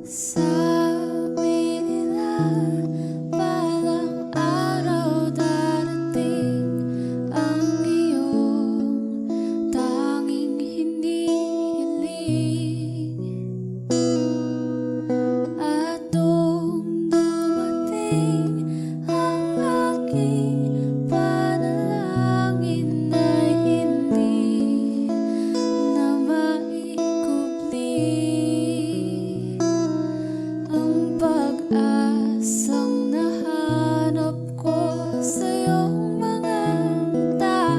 Sabi nila balang araw darating ang iyong tanging hinihiling. At nung dumating ang aking panalangin ay hindi na maikubli ang pag-asang nahanap ko sa iyong mga mata,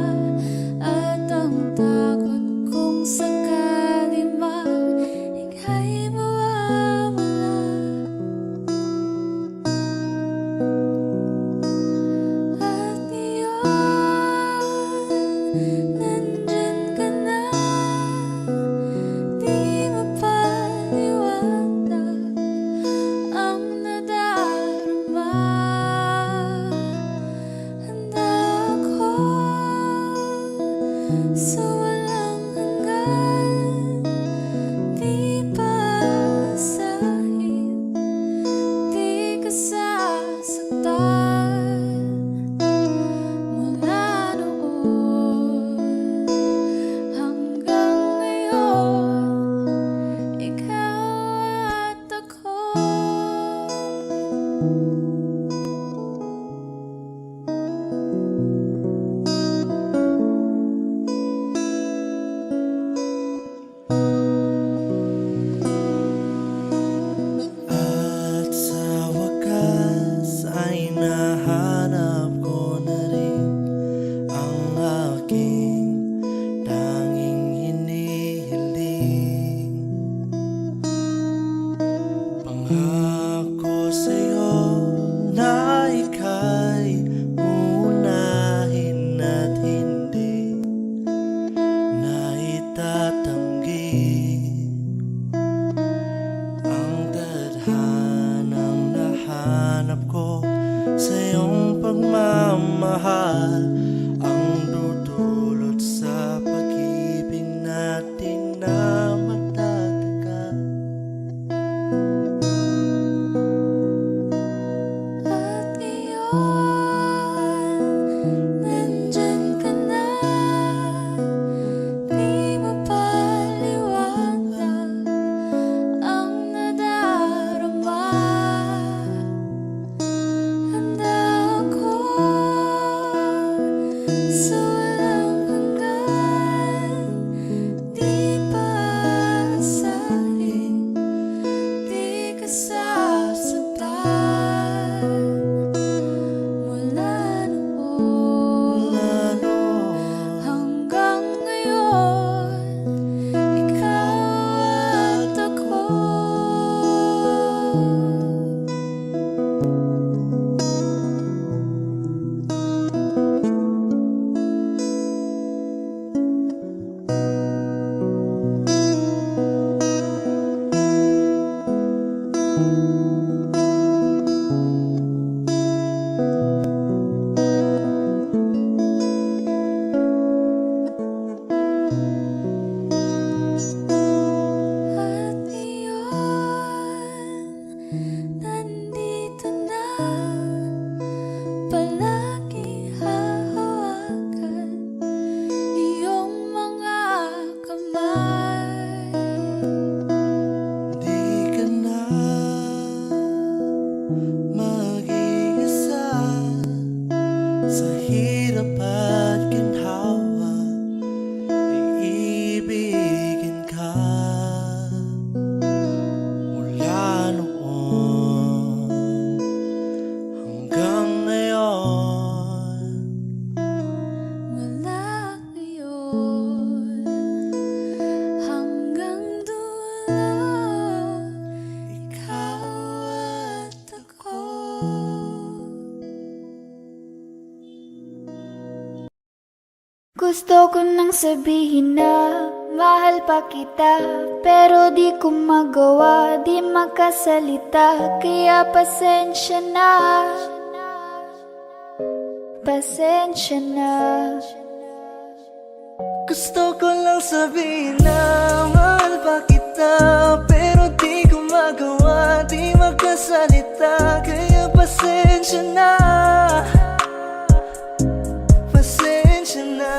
at ang takot kong sakali mang ika'y mawawala. At ngayon, nandyan ka na, di mapaliwanag ang nadarama. Handa ako sa walang hanggan, di paasahin, di ka sasaktan. Mula noon hanggang ngayon, ikaw at ako. At sa wakas ay nahanap ko na rin ang aking tanging hinihiling. Pangako sa'yo na ika'y uunahin at hindi na itatanggi ang tadhanang nahanap ko sa iyong pagmamahal, ang dudulot sa pag-ibig natin na matatagal. At ngayon, nandyan ka na, di mapaliwanag ang nadarama. Handa ako sa walang hanggan, di paasahin, di ka sasaktan. Mula noon hanggang ngayon, ikaw at ako. At ngayon, nandito na, palagi hahawakan iyong mga kamay. Di ka na mag-iisa sa hirap at ginhawa, iibigin ka. Mula noon hanggang ngayon, Mula ngayon hanggang dulo, ikaw at ako. Gusto ko nang sabihin na mahal pa kita, pero di ko magawa, di makasalita. Kaya pasensya na, pasensya na. gusto ko lang sabihin na mahal pa kita, pero di ko magawa, makasalita, kaya pasensya na. Pasensya na.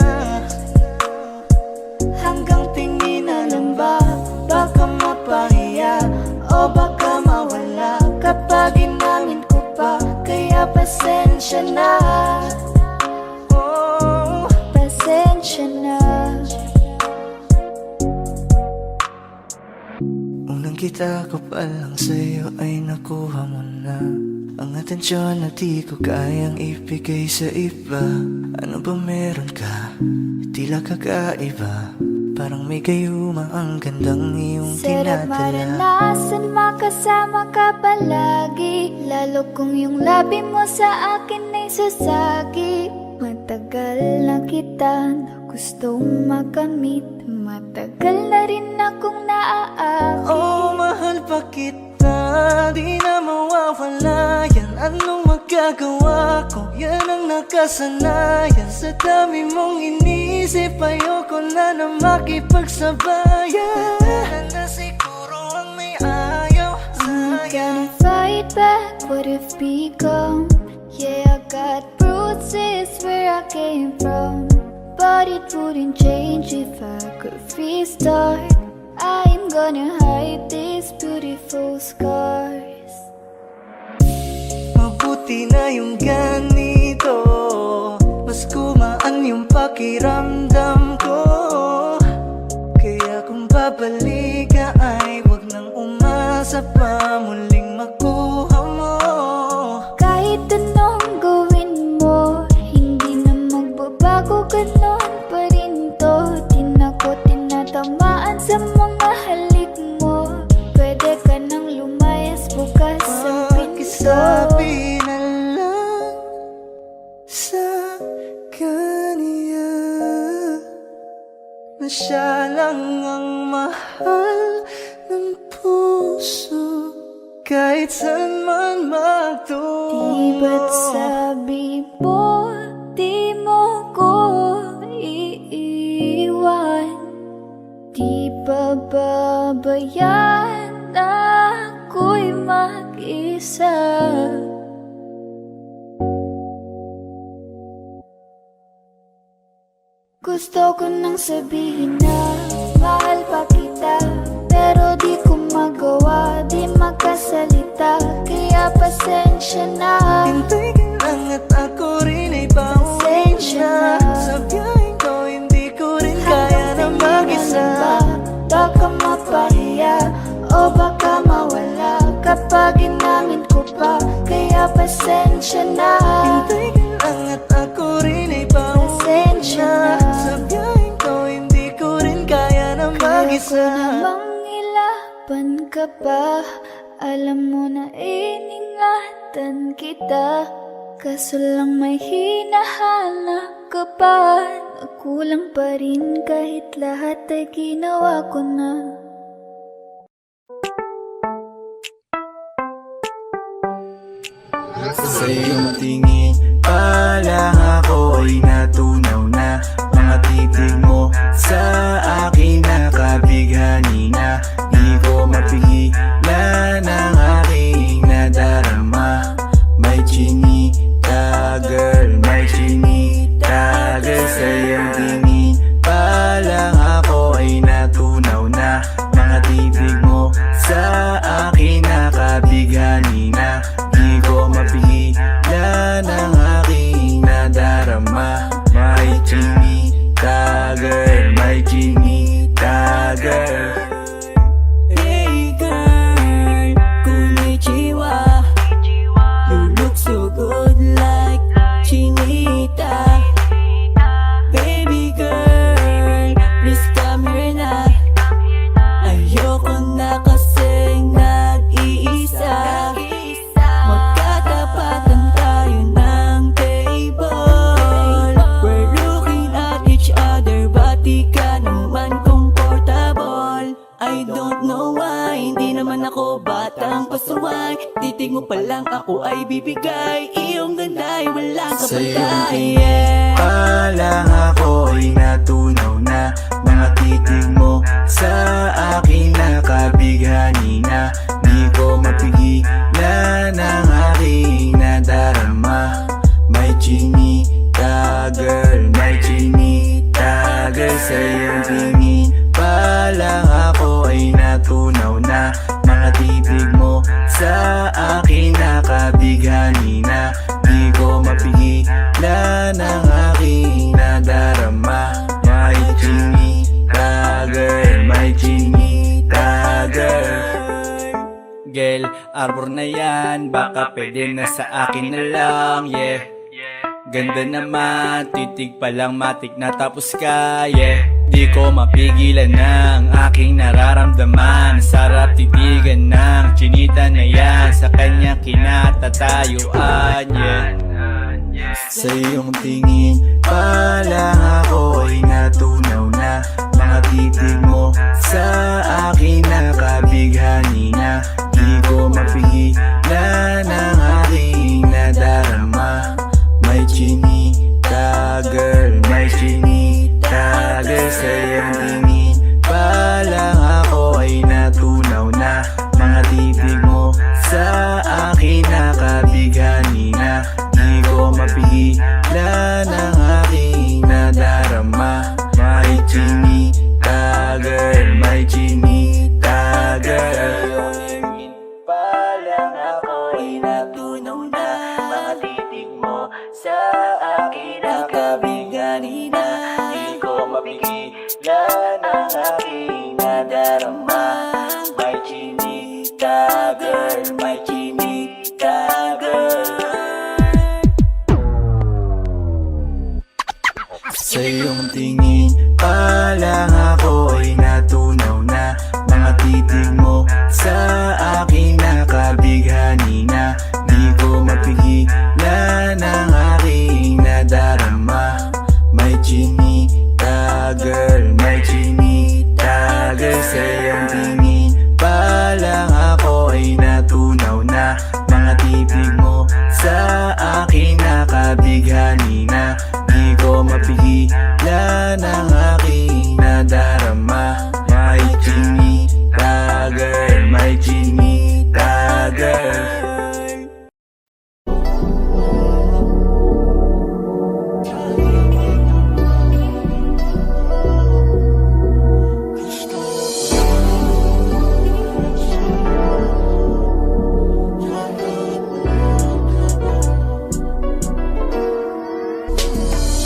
Hanggang tingin na lang ba? Baka mapahiya o baka mawala kapag inamin ko pa. Kaya pasensya na. Oh, Pasensya na. unang kita ko pa lang sa'yo ay nakuha mo na ang atensyon na di ko kayang ibigay sa iba. Ano ba meron ka? Tila kakaiba. Parang may gayuma ang gandang iyong Sarap tinatala. maranasan makasama ka palagi, lalo kung yung labi mo sa akin ay sasagi. Matagal na kita na gustong makamit, matagal na rin akong naaakit. Oh, mahal pa kita, di na mawawala yan. Anong magagawa ko? Yan ang nakasanayan. Sa dami mong inisip, ayoko na na makipagsabayan. Na siguro ang may ayaw I'm sa'yo. gonna fight back what if become. Yeah, I got bruises where I came from, but it wouldn't change if I could restart. I'm gonna hide these beautiful scars. Mabuti na yung ganito, mas kumaan yung pakiramdam ko. Kaya kung babalik ka ay wag nang umasa pa muling makuha mo. Kahit anong gawin mo, hindi na magbabago, ganon pa rin to. Di na ko tinatamaan sa mga halik mo. Pwede ka nang lumayas, bukas ang pinto. Pakisabi na lang sa kanya na siya lang ang mahal ng puso, kahit saan man magtungo. Di ba't sabi mo, di mo ko iiwan? Di ba babayaan ako'y mag-isa? Gusto ko nang sabihin na mahal pa kita, pero di ko magawa, di makasalita. Kaya pasensya na. Hintay ka lang at ako rin ay pauwi Pasensya na. na. Sa biyaheng ko hindi ko rin kaya na mag-isa. Baka mapahiya o baka mawala kapag inamin ko pa. Kaya pasensya na. Hintay ka lang at ako rin ay pauwi Pasensya na. na. Sa biyaheng ko hindi ko rin kaya na Kaya ko mag-isa. namang ilaban ka pa. Alam mo na iningatan kita, kaso lang may hinahanap ka pa. Nagkulang pa rin kahit lahat ay ginawa ko na. Sa iyong tingin pa lang ako ay natunaw na. Mga titig mo sa akin nakabighani na. Di ko mapigilan ang aking nadarama. May chinita girl, may chinita girl. Sa iyong tingin pa lang ako ay natunaw na. Mga titig mo sa akin nakabighani na. Di ko mapigilan ang aking nadarama. May chinita girl, may chinita girl. Hey girl, konnichiwa. You look so good like Chinita. Baby girl, please come here na. Ayoko na kasing nag-iisa. Magkatapatan tayo ng table. We're looking at each other, but di ka naman comfortable. I don't know why, hindi naman ako batang pasuway. Titig mo pa lang ako ay bibigay. Iyong ganda ay walang Sa iyong kapatay. tingin pa lang ako ay natunaw na. Mga titig mo sa akin nakabighani na. Di ko mapigilan Well, arbor na yan, baka pwede na sa akin na lang, yeah. Ganda naman, titig pa lang matik na tapos ka, yeah. Di ko mapigilan ng aking nararamdaman. Sarap titigan ng chinita na yan, sa kanya kinatatayuan, yeah. Sa iyong tingin pa lang ako ay natunaw na. Mga titig mo sa akin nakabighani na. Di ko mapigilan ang aking nadarama. May chinita girl, may chinita girl. Sa iyong tingin pa lang ako ay natunaw na. Mga titig mo sa akin nakabighani na. Di ko mapigilan ang aking nadarama. May chinita girl, may chinita girl. Pa lang ako ay natunaw na. Mga titig mo sa akin nakabighani na. Di ko mapigilan ang aking nadarama. May chinita girl, may chinita girl. Sa iyong tingin pa lang ako ay natunaw na. Mga titig mo sa akin nakabighani na. Di ko mapigilan ang aking nadarama. May chinita girl, may chinita girl. Sa iyong tingin pa lang ako ay natunaw na. Mga titig mo sa akin nakabighani na. Di ko mapigilan ang aking nadarama. May chinita girl, may chinita girl.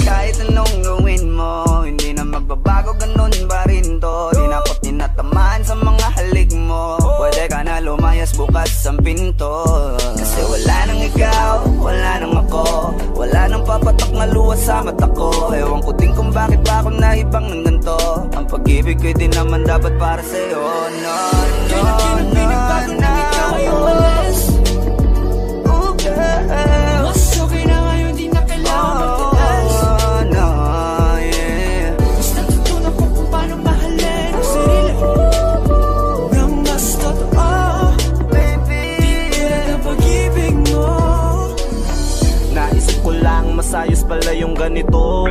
Kahit anong gawin mo, hindi na magbabago, ganun pa rin to. Di na ako tinatamaan sa mga halik mo. Pwede ka na lumayas, bukas ang pinto. Kasi wala nang ikaw, wala nang ako. Wala nang papatak na luha sa mata ko. Ewan ko din kung bakit pa ako naibang ng ganito. Ang pag-ibig ko'y di naman dapat para sa'yo. No, no, no, no. Oh, girl. Mas okay na ngayon, di na kailangan magtaas. Oh, no, yeah. Mas natutunan ko kung paano mahalin ang sarili nang mas totoo. Baby, Tulad ng pag-ibig mo. Naisip ko lang masayos pala yung ganito.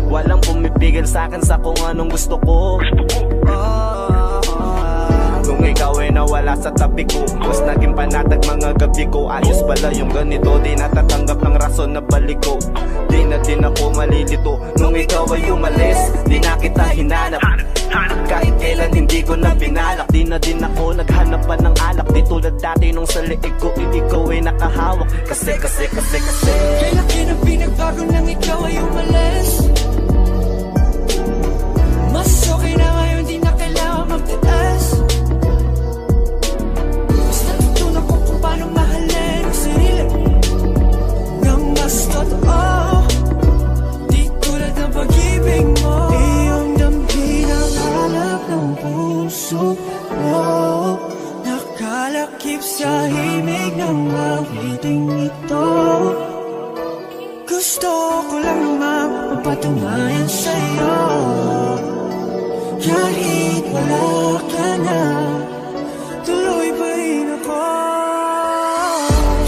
Walang pumipigil sa'kin sa kung anong gusto ko. Nung ikaw ay nawala sa tabi ko, mas naging panatag mga gabi ko. Ayos pala yung ganito, di natatanggap ng rason na balik ko. Di na din ako malilito. Nung ikaw ay umalis, di na kita hinanap. Kahit kailan hindi ko na binalak. Di na din ako naghanap pa ng alak. Di tulad dati nung sa liig ko, ikaw ay nakahawak. Kasi Kailan ang pinagbago nang ikaw ay umalis? Mas okay na ngayon, di na kailangan magtaas. Mas natutunan ko kung paano mahalin ang sarili nang mas totoo. Di tulad ng pag-ibig mo. Iyong damhin ang hanap ng puso mo. Nakalakip sa himig ng awiting ito. Gusto ko lang naman magpatunayan sa'yo. Kahit wala ka na, tuloy pa rin ako.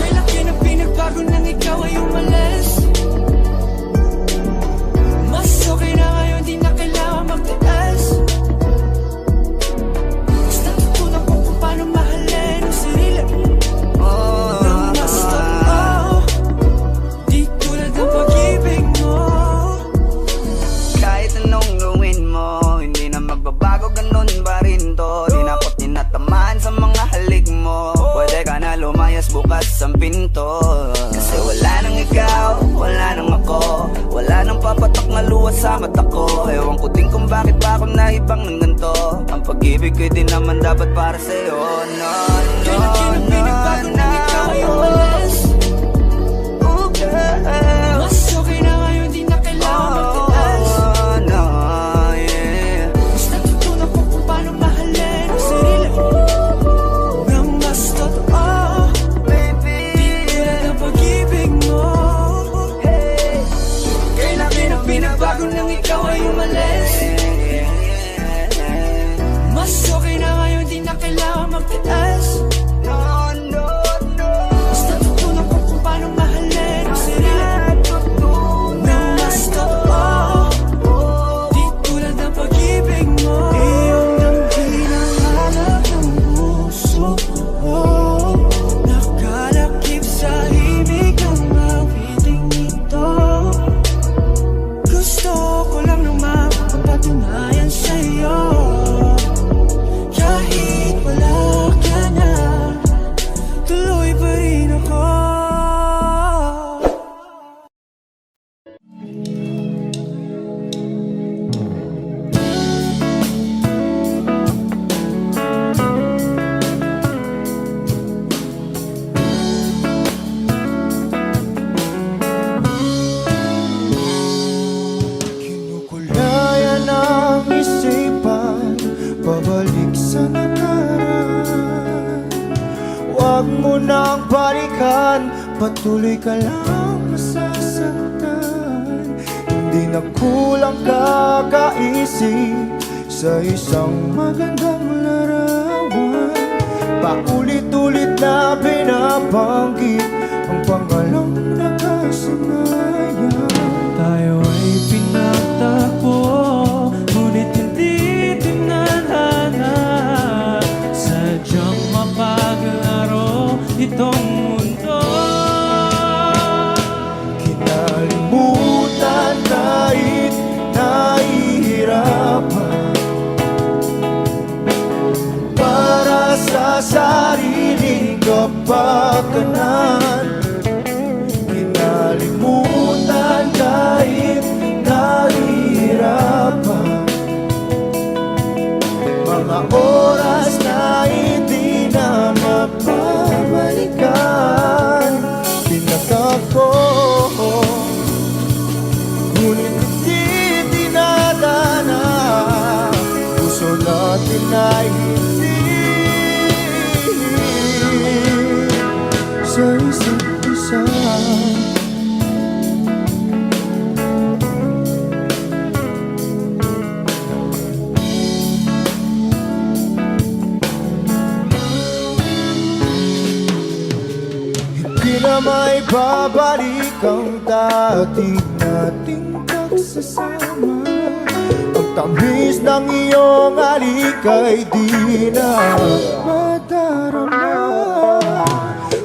Kailan ang pinagbago nang ikaw ay umalis? Mas okay na ngayon, di na kailangan magtaas. Mas natutunan ko kung paano mahalin ang sarili nang mas totoo. Di tulad ng pag-ibig mo. kahit anong gawin mo, hindi na magbabago, ganun pa rin to. Di na ako tinatamaan sa mga halik mo. Pwede ka na lumayas, bukas ang pinto. Kasi wala nang ikaw, wala nang ako. Wala nang papatak na luha sa mata ko. Ewan ko din kung bakit pa ako naibang ng ganito. Ang pag pag-ibig ko'y di naman dapat para sa'yo. No, no, no, no. Oh, girl. Mas okay na ngayon, di na kailangan magtiis. Oh, no, yeah. Mas natutunan ko kung paano mahalin ang sarili nang mas totoo. Baby, Tulad ng pag-ibig mo. Kailangan ang binabago nang ikaw ay umalis. Mas okay na ngayon, di na kailangan magtiis. no, no, no. Mas natutunan ko kung paano mahalin ang sarili nang mas totoo. Di tulad ng pag-ibig mo. Iyong nang hinahanap ng puso ko. Nakalakip sa himig ang awiting ito. Gusto ko lang naman mapatunayan sa'yo. Kahit wala ka na, tuloy pa rin ako. Kinukulaya ng isipan, pabalik sa nakaraan. Huwag mo nang balikan, patuloy ka lang masasaktan. Hindi na kulang kakaisip sa isang magandang larawan. Paulit-ulit na binabanggit ang pangalang nakasanayan. Tayo ay pinagtagpo, ngunit hindi tinadhana. Sadyang mapaglaro itong mundo. Kinalimutan kahit nahihirapan, para sa sariling kapakanan. Kinalimutan kahit nahihirapan, mga oras na hindi na mapabalikan. Pinagkak ko, ngunit hindi dinadana. Puso natin ay hindi sa isa't isa. Hindi na may babalik ang dati nating pagsasama. Ang tamis ng iyong halik ay di na madarama.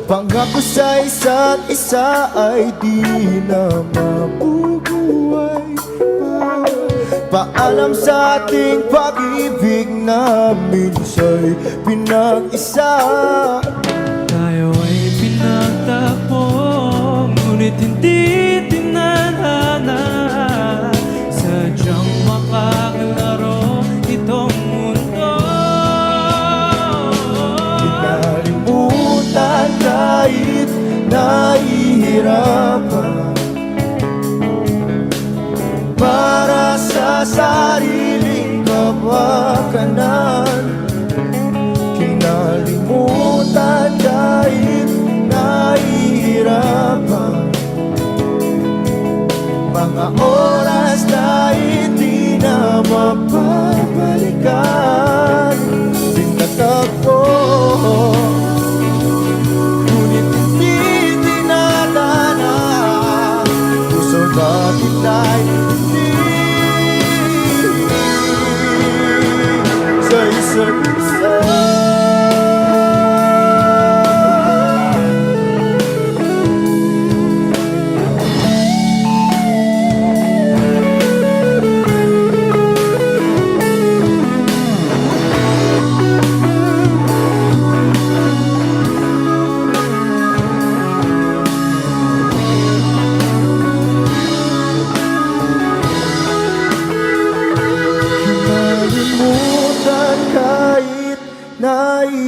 Pangako sa isa't isa ay di na mabubuhay pa. Paalam sa ating pag-ibig na minsa'y pinag-isa. Tayo ay pinagtagpo, ngunit hindi tinadhana. Sadyang mapaglaro itong mundo. Kinalimutan kahit nahihirapan, para sa sariling kapakanan. Kinalimutan kahit nahihirapan, mga oras na hindi na mapabalikan. Pinagtagpo, ngunit hindi dinadana. Puso natin ay hindi sa isa't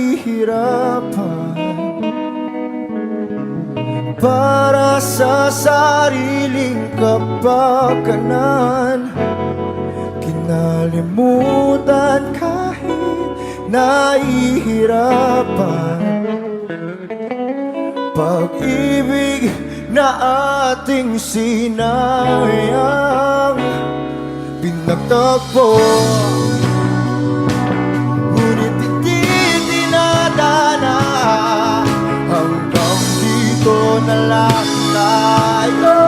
nahihirapan para sa sariling kapakanan. Kinalimutan kahit nahihirapan, pag-ibig na ating sinayang pinagtagpo, ngunit hindi dinadana. Hanggang dito na lang tayo.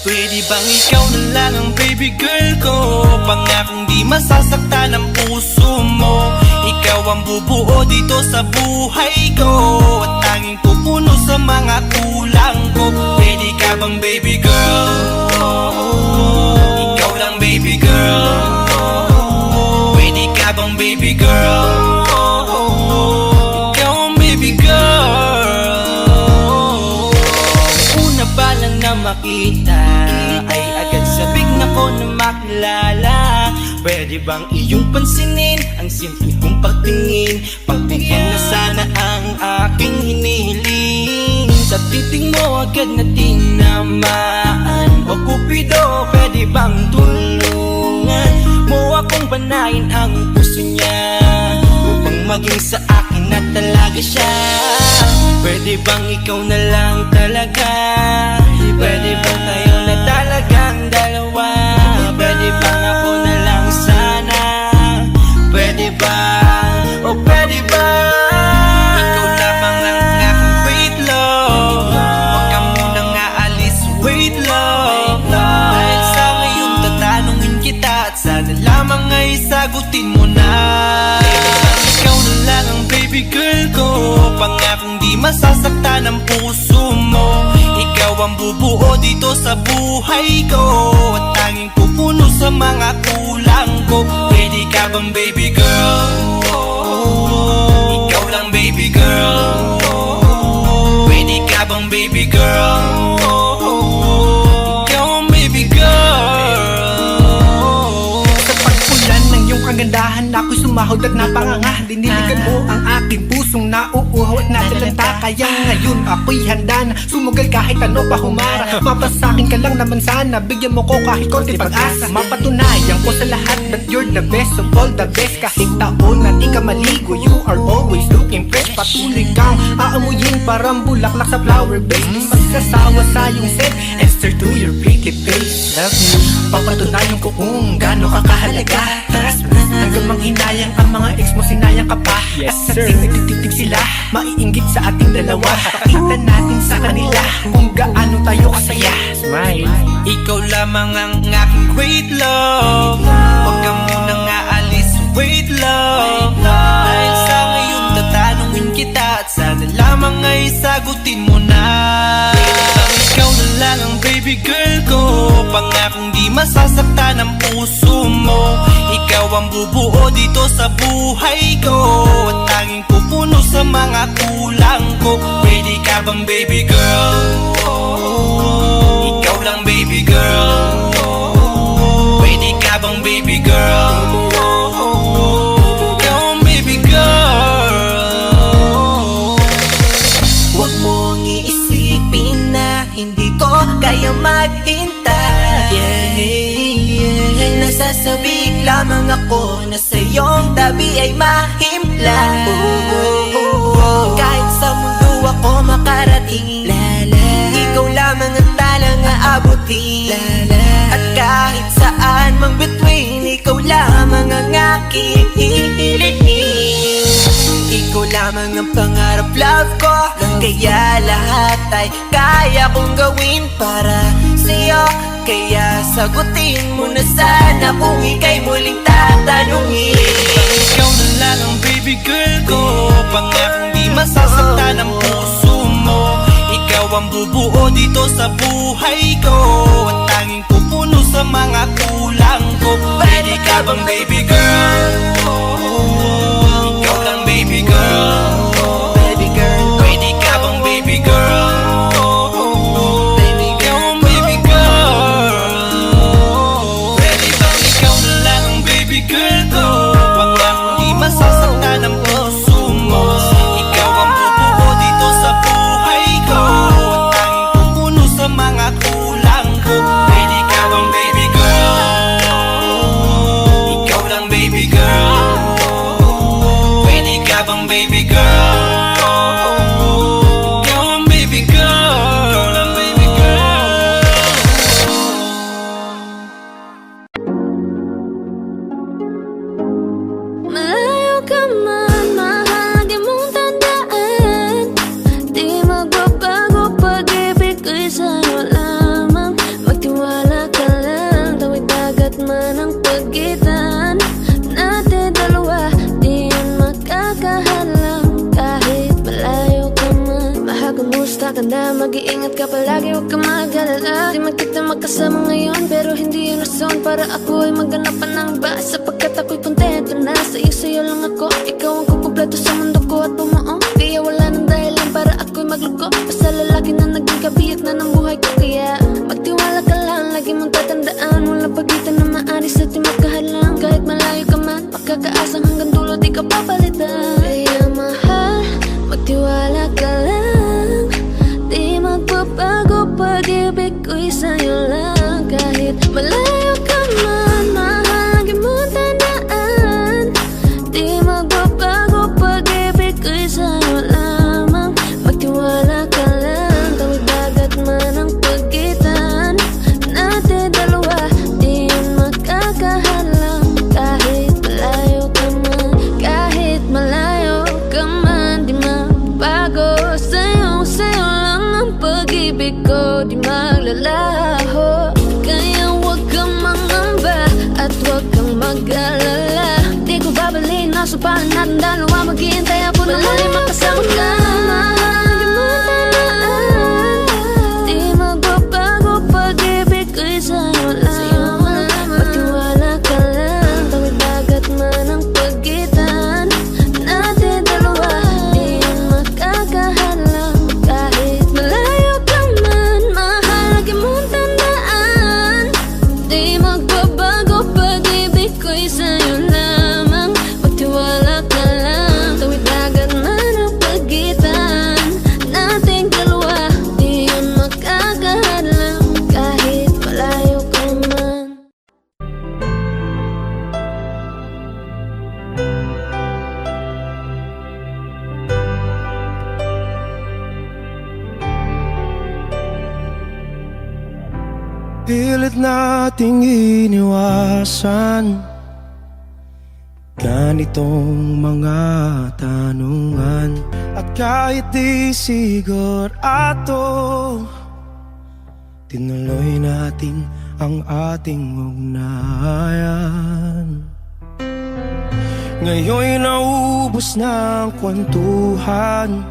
Pwede bang ikaw na lang ang baby girl ko? Pangakong di masasaktan ang puso mo. Ikaw ang bubuo dito sa buhay ko, at tanging pupuno sa mga kulang ko. Pwede ka bang baby girl? Ikaw lang baby girl. Pwede ka bang baby girl? Ikaw ang baby girl. Una pa lang na makita ay agad sabik na ko na makilala. Pwede bang iyong pansinin ang simple kong pagtingin? Pagbigyan na sana ang aking hinihiling. Sa titing mo agad na tinamaan. O Cupido, pwede bang tulungan mo akong banayin ang puso niya, upang maging sa akin na talaga siya? Pwede bang ikaw na lang talaga? Pwede bang tayo na talagang dalawa? Pwede bang ako na lang sana? Pwede ba? O pwede ba? Ikaw lamang ang aking wait love. Huwag ka munang aalis, wait love. Dahil sa ngayon tatanungin kita, at sana lamang ay sagutin mo na. Ikaw na lang ang baby girl ko, pangakong di masasaktan ang puso mo. Ikaw ang bubuo dito sa buhay ko, at tanging pupuno sa mga kulang ko. Pwede ka bang baby girl? Ikaw lang baby girl. Pwede ka bang baby girl? Ikaw ang baby girl. Sa pagpulan ng iyong kagandahan, ako'y sumahod at napanganga. Diniligan mo ang aking pusong nauuhaw at natalanta. Kaya ngayon ako'y handa na sumugal kahit ano pa humara. Mapasakin ka lang naman sana, bigyan mo ko kahit konti pag-asa. Mapatunayan ko sa lahat that you're the best of all the best. Kahit taon na di ka maligo, you are always looking fresh. Patuloy kang aamuyin parang bulaklak sa flower base. Di magsasawa sa iyong scent and stare to your pretty face. Love you, papatunayan ko kung gaano ka kahalaga. Taras hanggang manghinayang ang mga ex mo, sinayang ka pa. Yes, at sir. sa nagtitig sila, maiinggit sa ating dalawa. Pakita natin sa kanila kung gaano tayo kasaya. Smile. Ikaw lamang ang aking great love. Huwag ka munang aalis, wait love. Dahil sa ngayon tatanungin kita, at sana lamang ay sagutin mo na. Ikaw na lang ang baby girl ko, pangakong di masasaktan ang puso mo. Ikaw ang bubuo dito sa buhay ko, at tanging pupuno sa mga kulang ko. Pwede ka bang baby girl? Ikaw lang baby girl. Pwede ka bang baby girl? Ikaw ang baby ay mahimlay. Kahit sa mundo ako makarating, ikaw lamang ang talang aabutin. At kahit saan mang between, ikaw lamang ang aking hihilihin. Ikaw lamang ang pangarap, love ko. Kaya lahat ay kaya kong gawin para sa'yo. Kaya sagutin mo na sana kung ika'y muling tatanungin. Ikaw na lang ang baby girl ko, pangakong di masasaktan ang puso mo. Ikaw ang bubuo dito sa buhay ko, at tanging pupuno sa mga kulang ko. Pwede ka bang baby girl? Ikaw lang baby girl. Baby girl, Pwede ka bang baby girl? baby Ikaw girl, ang baby girl. Pwede bang ikaw na lang ang baby girl ko, pangakong di masasaktan ang puso mo. Ikaw ang bubuo dito sa buhay ko, at tanging pupuno sa mga kulang ko. Pwede ka bang baby girl? Ikaw lang baby girl. Pwede ka bang baby girl? Ikaw ang baby girl, ang baby girl. Malayo ka man, mahal, di mong tandaan. Di magbabago, pag-ibig ko'y sa'yo lamang. Magtiwala ka lang, tawid dagat man ang pagitan natin dalawa, di yun makakahalang. Kahit malayo ka man, mahal, kumusta ka na? Mag-iingat ka palagi, huwag ka mag-alala. Di man kita magkasama ngayon, pero hindi yun rason para ako ay maghanap pa ng iba. Sapagkat ako'y kontento na sa'yo lang ako. Ikaw ang kukumpleto sa mundo ko at bumuo. Kaya wala nang dahilan para ako'y magluko. Basta lalaki na naging kabiyak na ng buhay ko. Kaya magtiwala ka lang, lagi mong tatandaan, walang pagitan na maaris at di magkahalang. Kahit malayo ka man, makakaasang hanggang dulo di ka papalitan. Kaya mahal, magtiwala ka lang. Di magbabago, pag-ibig ko'y sa'yo lang. Kahit malayo ka man, mahal, lagi mong tandaan. Di magbabago, pag-ibig ko'y sa'yo lamang. Magtiwala ka lang, tawid dagat man ang pagitan natin dalawa, di yun makakahalang. Kahit malayo ka man, kahit malayo ka man, di magbago. Sa'yo lang ang pag-ibig ko, di maglalaho. Kaya huwag kang mangamba at huwag kang mag-alala. Di ko babaliin na supalan natin dalawa, maghihintay ako na muli makasama ka. Mahal, di mo tandaan. Di magbabago, pag-ibig ko'y sa'yo lamang. Magtiwala ka lang, tawid dagat man ang pagitan natin dalawa, di yun makakahalang. Kahit malayo ka man, mahal, lagi mong tandaan. Di magbabago, pag-ibig ko'y sa'yo lamang. Magtiwala ka lang, tawid dagat man ang pagitan nating dalawa, di yun makakahalang. Kahit malayo ka man. Pilit nating iniwasan ganitong mga tanungan. At kahit di sigurado, tinuloy natin ang ating ugnayan. Ngayon'y naubos na ang kwentuhan,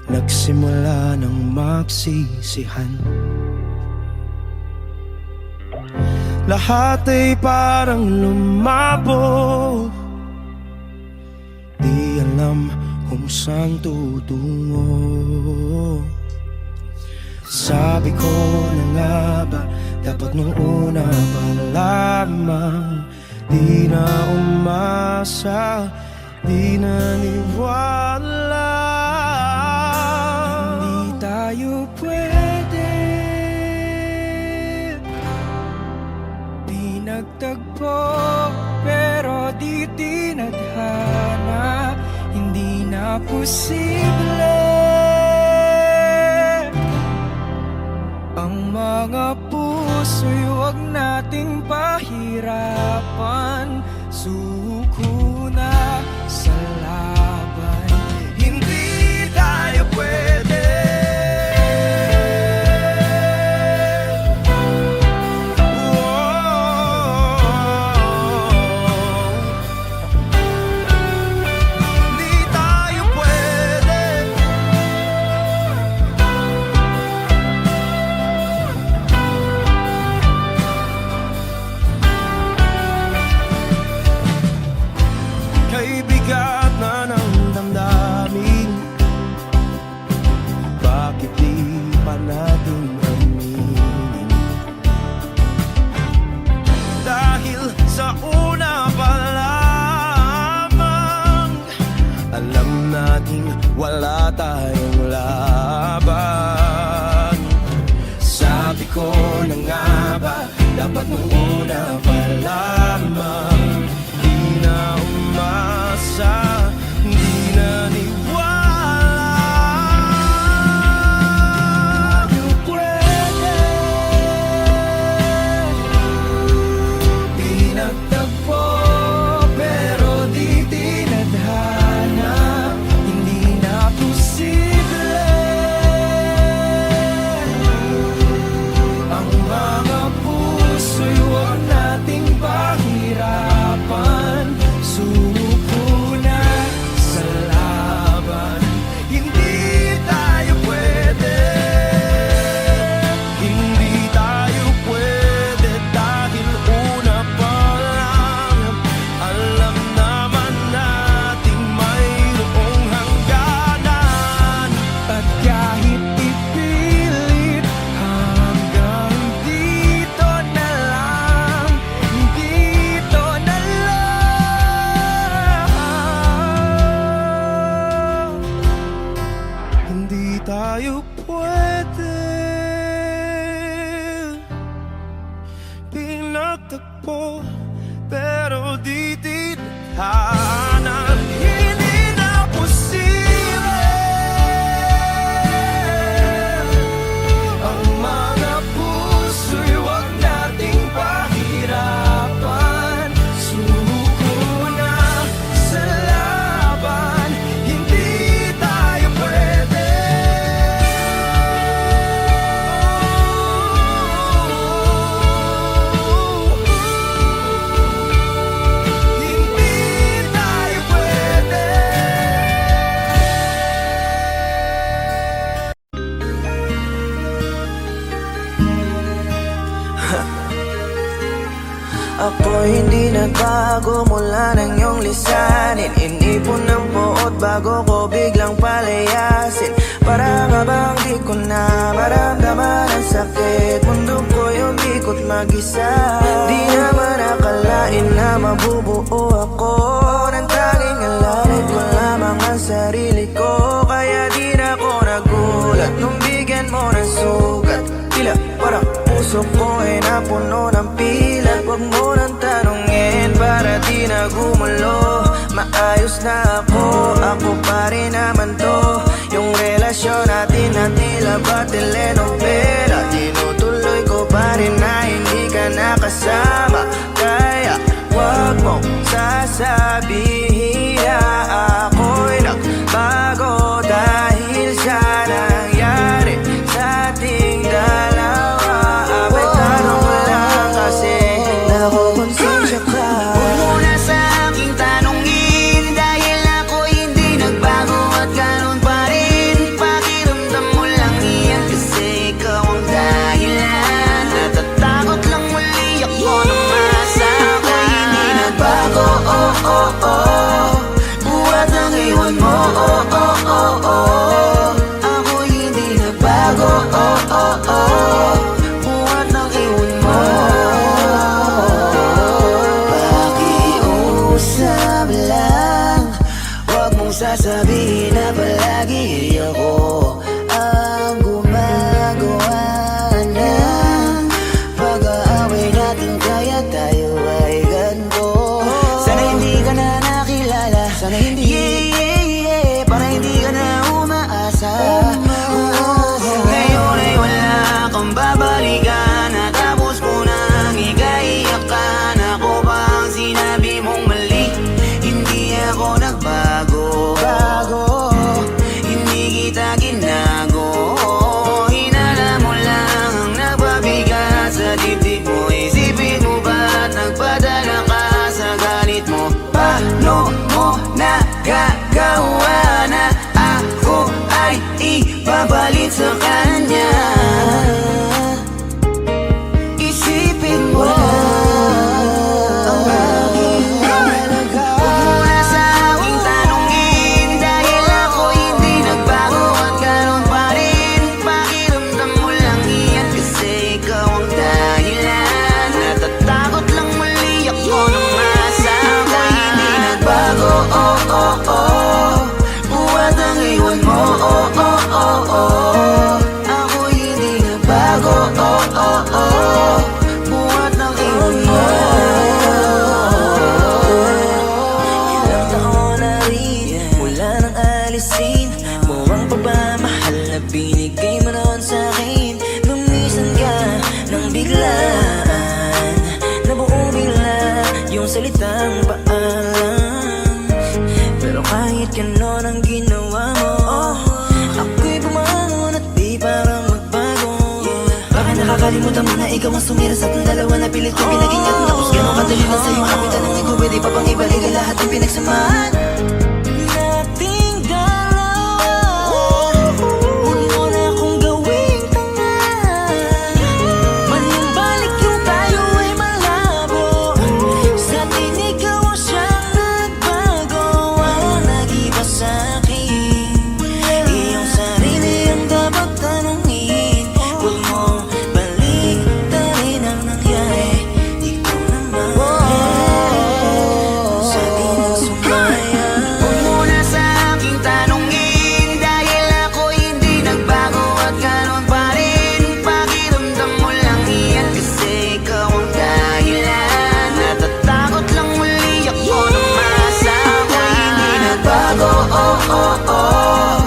nagsimula ng magsisihan. Lahat ay parang lumabo, di alam kung saan tutungo. Sabi ko na nga ba, dapat nung una pa lamang, di na umasa, di naniwala. Hindi tayo pwede, di nagtagpo, pero di na posible. Ang mga puso'y huwag nating pahirapan. Suko na sa laban, hindi tayo pwede. Hindi tayo pwede. Kay bigat na ng damdamin, bakit di pa natin aminin? Dahil sa una pa lamang, alam nating wala tayong laban. Sabi ko na nga ba, dapat nung una pa lamang, di na umasa, di naniwala. Tayo pwede, di nagtagpo, pero di tinadhana, hindi na posible. Ang mga puso'y huwag nating pahirapan. Suko na sa laban, hindi tayo pwede. Hindi tayo pwede dahil una pa lang, alam naman nating mayroong hangganan. At kahit ipilit, hanggang dito na lang, dito na lang. Hindi tayo pwede. Pinagtagpo, pero di tinadhana, hindi na posible. Ang mga puso'y huwag nating pahirapan. Suko na sa laban, hindi tayo pwede. Hindi tayo pwede. Ako hindi nagbago mula ng iyong lisanin. Inipon ng buot bago ko biglang palayasin. Para ka bang di ko na maramdaman ang sakit. Mundo ko yung ikot mag-isa. Di naman akalain na mabubuo ako ng tanging alalit ko lamang ang sarili ko. Kaya di na ako nagulat nung bigyan mo ng sugat. Tila parang puso ko ay napuno ng pilat. Huwag mo nang tanungin para di na gumulo. Maayos na ako pa rin naman to. Yung relasyon natin na tila ba telenovela, tinutuloy ko pa rin na hindi ka nakasama. Kaya wag mong sasabihin na ako'y nagbago dahil sa nangyari sa ating dalawa. Abay tanong ko lang kasi nakukonsensya ka. Huwag mo na sa aking tanongin, dahil ako hindi nagbago at ganun pa rin. Pakiramdam mo lang iyan kasi ikaw ang dahilan. Natatakot lang muli ako na masaktan. Hindi nagbago, oh oh oh, buhat ng iwan mo, oh oh oh oh. Ako hindi nagbago, oh oh oh, buhat ng iwan mo. Pakiusap lang, huwag mong sasabihin na palagi ako ang gumagawa ng pag-aaway natin. Kaya tayo ay ganito. Sana hindi ka na nakilala, sana hindi, yeah, yeah, yeah. Para Kahit ganon ang ginawa mo, ako'y bumangon at di parang magbago. Baka nakakalimutan mo na ikaw ang sumira sa ating dalawa na pilit kong pinagingat. Tapos ganon kadali lang sa'yo ako'y tanongin ko, pwede pa bang ibalik ang lahat ng pinagsamahan nating dalawa? Huwag mo na akong gawing tanga. Manumbalik yung tayo ay malabo. Sa atin ikaw ang siyang nagbago. Wala nag-iba sa'kin, iyong sarili ang dapat tanungin. Huwag mo baliktarin ang nangyari. Ikaw naman sa atin ang sumaya. Huwag mo na sa aking tanungin, dahil ako hindi nagbago at ganon pa rin. Pakiramdam mo lang iyan, kasi ikaw ang dahilan. Natatakot lang muli ako nang masama. Ako'y hindi nagbago, oh oh oh.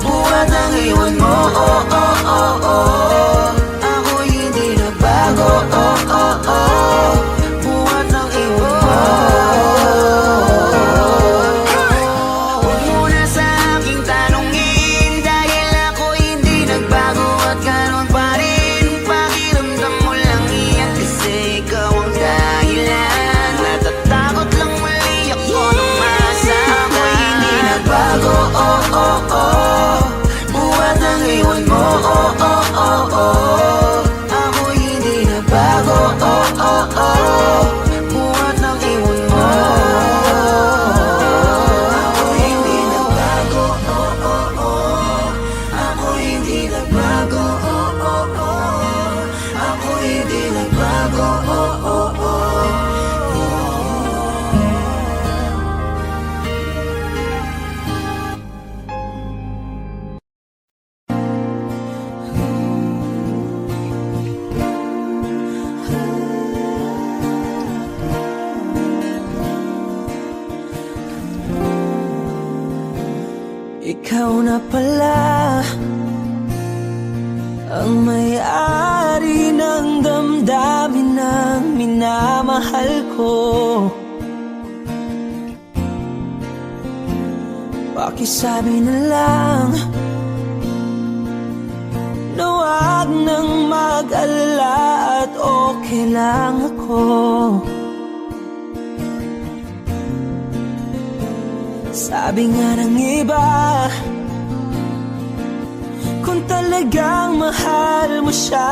Buhat ang iwan mo, oh oh oh oh. Ako'y hindi nagbago, oh oh oh. Buhat ang iwan mo. Huwag mo na sa aking tanungin, dahil ako hindi nagbago at ganon pa rin. Pakiramdam mo lang iyan, kasi ikaw ang dahilan. Natatakot lang muli ako nang masama. Ako'y hindi nagbago, oh oh oh. Buhat ang iwan mo, oh oh oh oh. Ako'y hindi nagbago, oh oh oh. Buhat ang iwan mo. Ako'y hindi nagbago, oh oh oh. Ako'y hindi nagbago, oh oh oh. Ako'y hindi nagbago, oh oh oh. Ikaw na pala ang may-ari ng damdamin ng minamahal ko. Pakisabi na lang na wag nang mag-alala at okay lang ako. Sabi nga ng iba, kung talagang mahal mo siya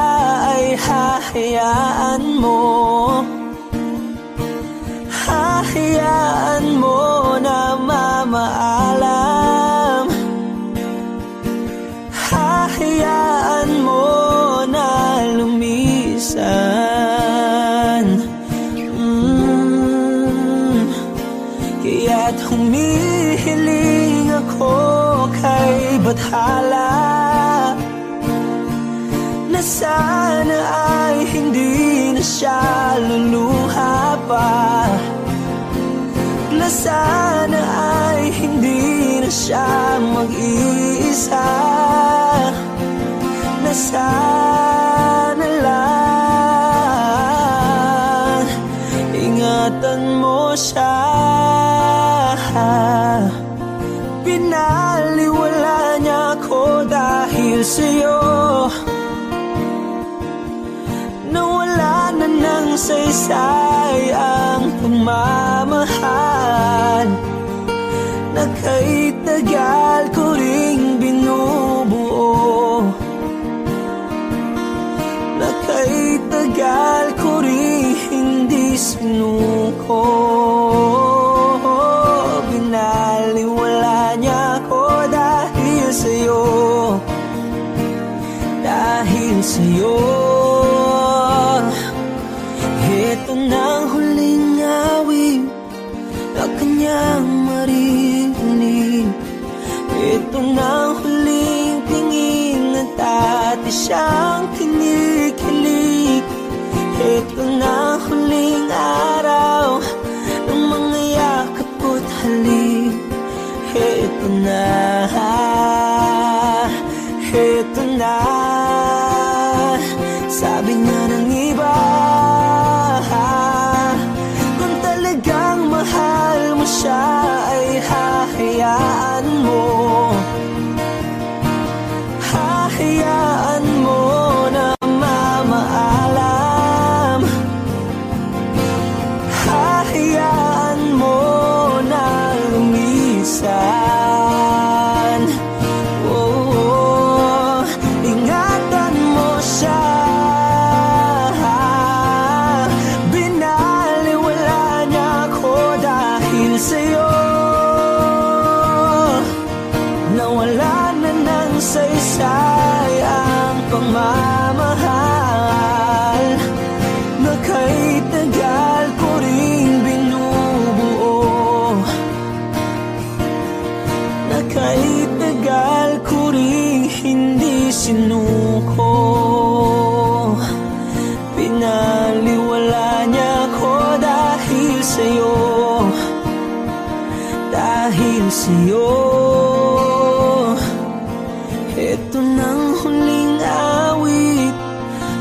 ay hahayaan mo. Hahayaan mo na mamaalam. Hahayaan mo na lumisan. Kaya't humihiling ako kay Bathala na sana ay hindi na siya luluha pa. Na sana ay hindi na siya mag-iisa. Na sana lang ingatan mo siya. Pinaliwala niya ako dahil sa'yo. Nawala na ng saysay ang pagmamahal na kay tagal ko ring binubuo. Na kay tagal ko ring hindi sinuko. Binaliwala niya ako dahil sa'yo. Dahil sa'yo. Ito na ang huling awit na kanyang maririnig. Ito na ang huling tingin at dati siyang kinikilig. Ito na ang huling araw ng mga yakap ko't halik. Ito na, ito na. Sabi nga ng iba, kung talagang mahal mo siya ay hahayaan sinuko. Pinaliwala niya ako dahil sa'yo, dahil sa'yo. Ito nang huling awit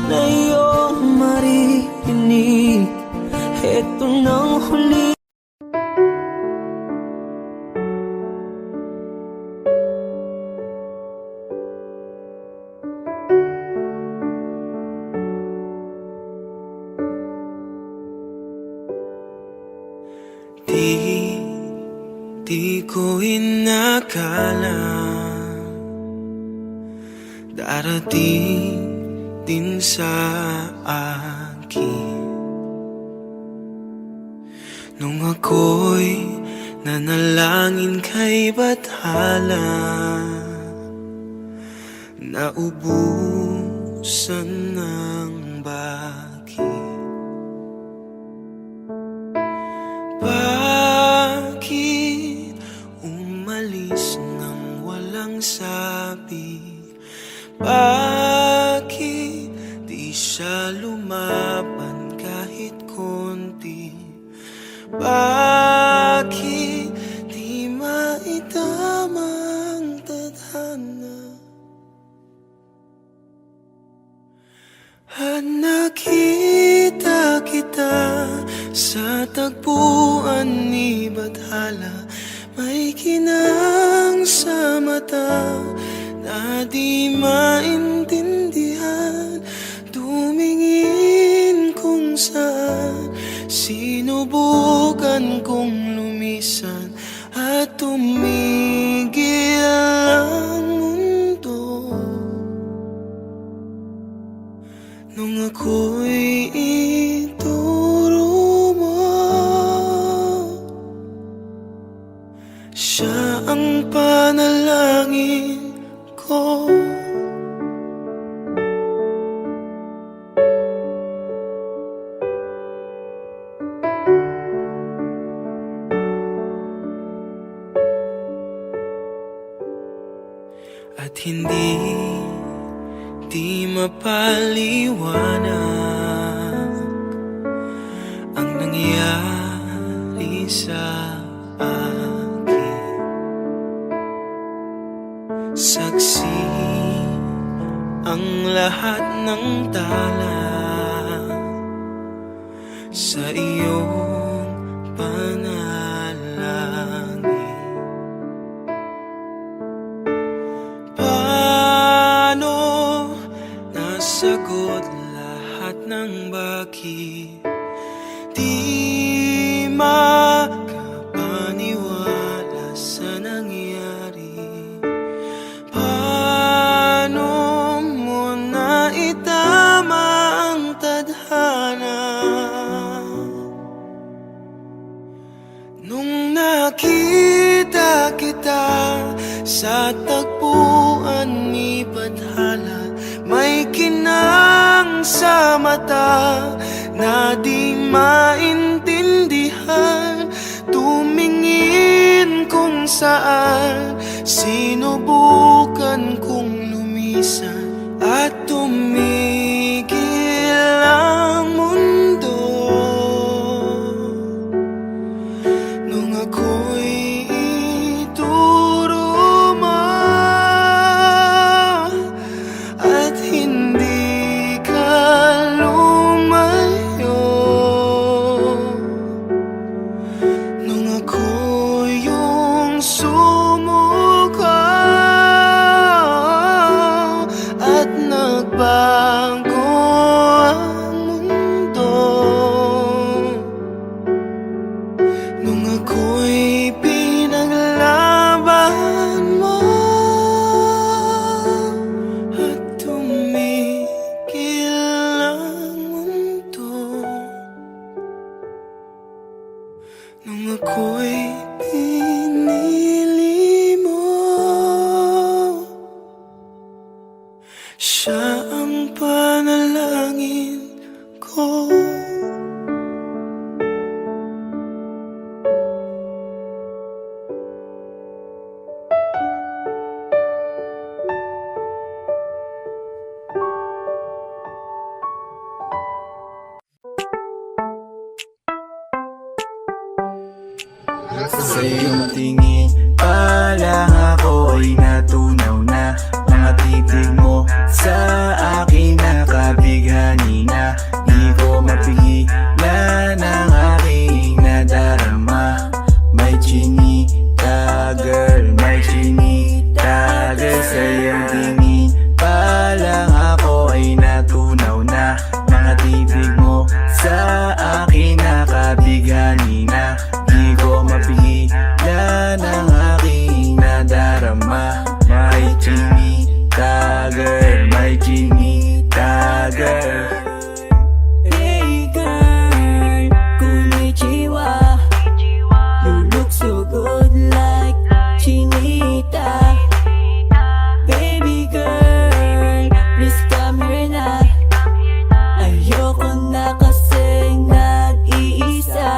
na iyong maririnig. Ito nang huling Di ko inakala darating din sa akin nung ako'y nanalangin kay Bathala, naubusan ng bakit. Bakit umalis nang walang sabi? Bakit di siya lumaban kahit konti? Bakit di maitama ang tadhana? At nakita kita sa tagpuan ni Bathala, may kinang sa mata na di maintindihan. Tumingin kung saan, sinubukan kong lumisan at tumigil ang mundo. Nung ako'y ituro mo, siya ang panalangin ko. At hindi di mapaliwanag ang nangyari sa akin. Saksi ang lahat ng tala sa iyong panalangin. Paano nasagot lahat ng bakit? Di makapaniwala sa nangyari. Paano mo naitama ang tadhana? Nung nakita kita sa tagpuan ni Bathala, may kinang sa mata na di maintindihan. Tumingin kung saan, sinubukan kong lumisan at tumigil ang mundo. Nung ako'y ituro mo at hindi ka lumayo. Nung ako yung sumuko at nagbago ang mundo. Nung ako'y pinaglaban mo at tumigil ang mundo. Nung ako'y pinili chinita girl, my chinita girl. Hey girl, konnichiwa. You look so good like Chinita. Baby girl, please come here na. Ayoko na kasing nag-iisa.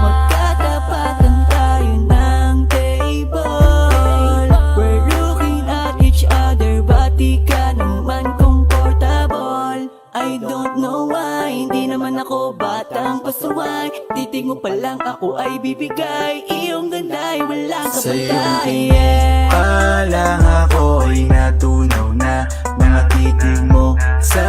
Magkatapatan tayo ng table. We're looking at each other, ba't di ka naman comfortable? I don't know why, hindi naman ako batang pasuway. Titig mo pa lang ako ay bibigay. Iyong ganda ay walang Sa'yong kapatay. tingin pa lang ako ay natunaw na. Mga titig mo sa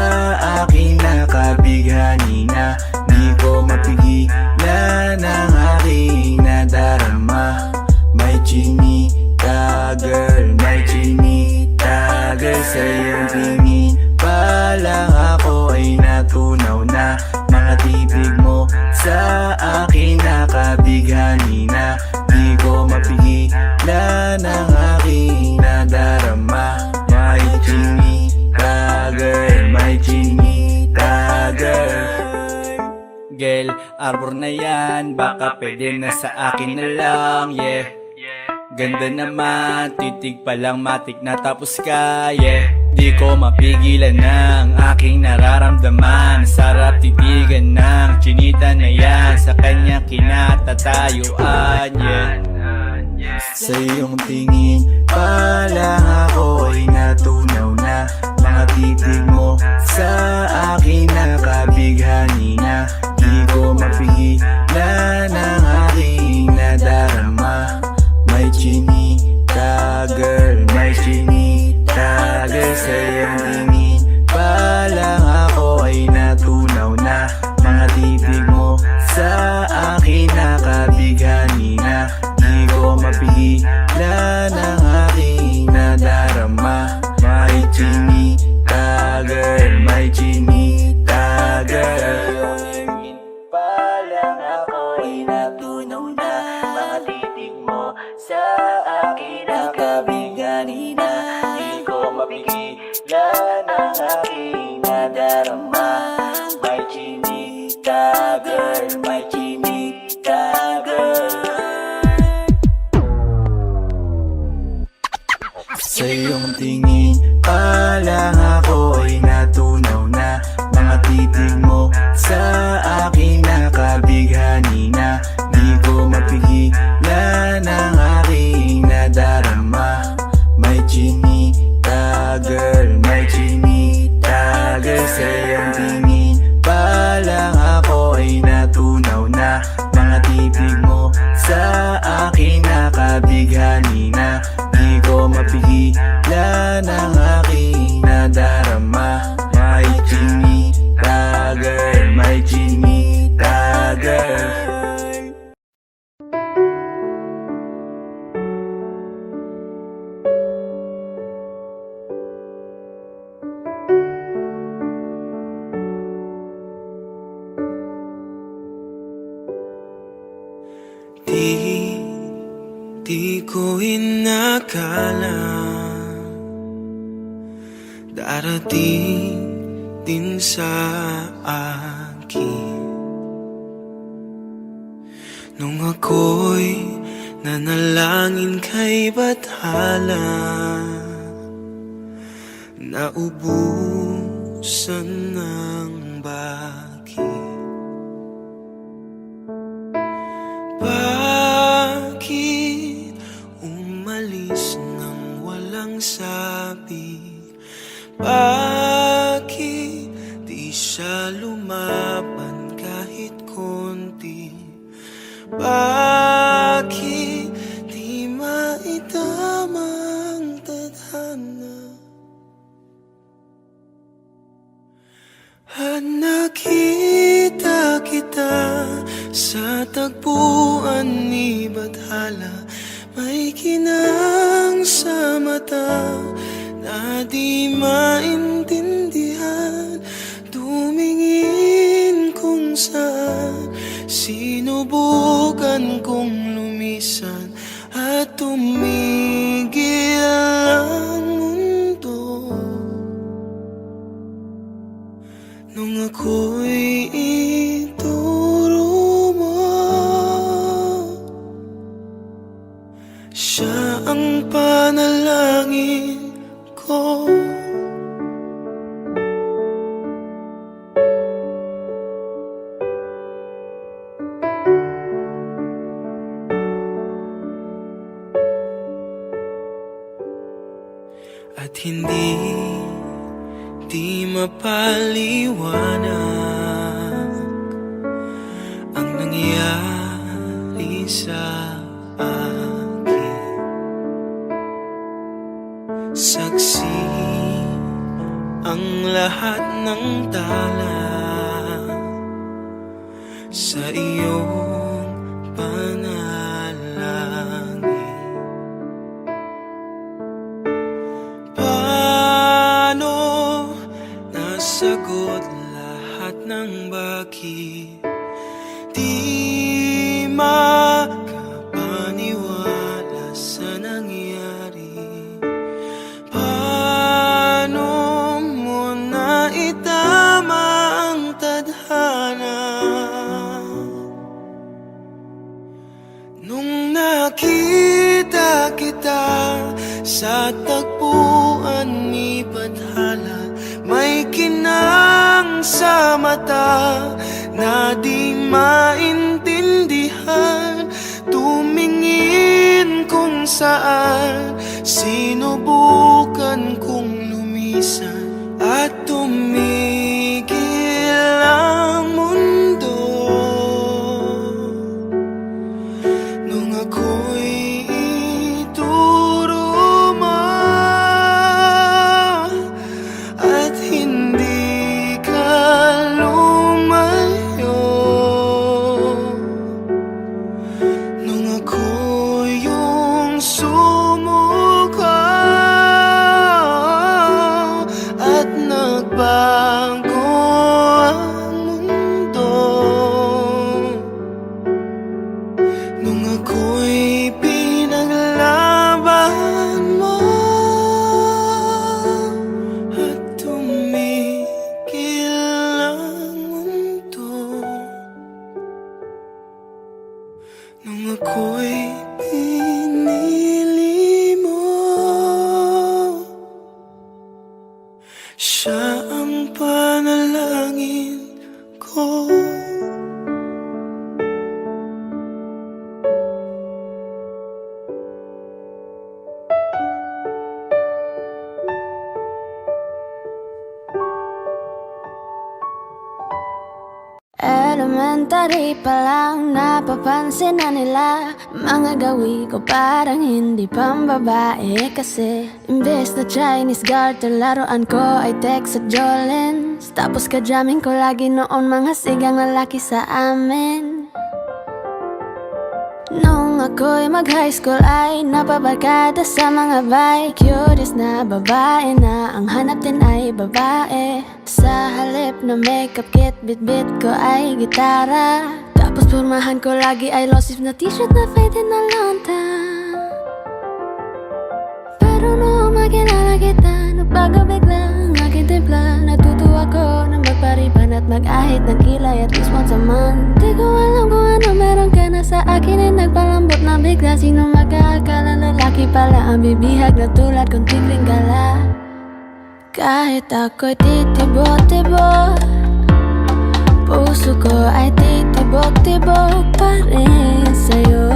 akin nakabighani na. Di ko mapigilan ang aking nadarama. May chinita girl, may chinita girl. Sa'yong tingin pa lang ako ay natunaw na. Mga titig mo sa akin nakabighani na. Di ko mapigilan ang aking nadarama. May chinita girl, may chinita girl. Girl, arbor na yan, baka pwede na sa akin na lang, yeah. Ganda naman, titig pa lang matik na tapos ka, yeah. Di ko mapigilan ng aking nararamdaman. Sarap titigan ng chinita na yan, sa kanya kinatatayuan, yeah. Sa iyong tingin pa lang ako ay natunaw na. Mga titig mo sa akin nakabighani na. Di ko mapigilan ang aking nadarama. May chinita girl, may chinita girl. Sa iyong tingin pa lang ako ay natunaw na. Mga titig mo sa akin nakabighani na. Di ko mapigilan ang aking nadarama. May chinita girl, may chinita girl. Pa lang ako ay natunaw na. Mga titig mo sa akin nakabighani na. Di ko mapigilan ang aking nadarama. May chinita girl, may chinita girl. Sa iyong tingin pa lang ako ay natunaw na. Mga titig mo sa akin nakabighani na. Di ko mapigilan ang aking nadarama. May chinita girl, may chinita girl. Sa iyong tingin pa lang ako ay natunaw na. Mga titig mo sa akin nakabighani na. Di ko mapigilan ang aking nadarama. May chinita girl, may chinita girl. Di ko inakala darating din sa akin nung ako'y nanalangin kay Bathala. Naubusan ng bakit. Bakit umalis nang walang sabi? Bakit di siya lumaban kahit konti? Bakit di maitamang tadhana? At nakita kita sa tagpuan ni Bathala. May kinang sa mata na di maintindihan. Tumingin kung saan sinubukan kong lumisan at tumigil lang. Siya ang panalangin ko. At hindi di mapaliwanag ang nangyari sa akin. Saksi ang lahat ng tala sa iyong panalangin. Paano nasagot lahat ng bakit di makapaniwala sa nangyari? Paano mo na itama ang tadhana nung nakita kita sa tagpuan ni Bathala? May kinang sa mata na di maintindihan, tumingin kung saan, sinubukan kong lumisan at tumigil ang mundo nung ako'y ituro mo at hindi ka lumayo. Nung ako yung sumuko at nagbago ang mundo, nung ako'y pinaglaban mo at tumigil ang mundo, nung ako'y pinili mo. Siya ang panalangin ko. Elementary pa lang napapansin na nila mga gawi ko parang hindi pambabae. Kasi imbes na Chinese garter laruan ko ay Tex at Jolens. Tapos ka-jamming ko lagi noon mga sigang lalaki sa amin. Nung ako'y mag-high school ay napabarkada sa mga bike. Curious na babae na ang hanap din ay babae. Sa halip na makeup kit, bit-bit ko ay gitara. Tapos pormahan ko lagi ay low-sleeve na t-shirt na faded na lonta. Pero noong makilala kita, nagbago bigla ang aking timpla. Natutuwa ko na magpariban at mag-ahit ng kilay at least once a month. Di ko alam kung ano meron ka na sa akin ay nagpalambot na bigla. Sino mag-aakala lalaki pala ang bibihag na tulad kong tigring gala. Kahit ako'y titibok-tibok, puso ko ay titibok-tibok pa rin sa'yo.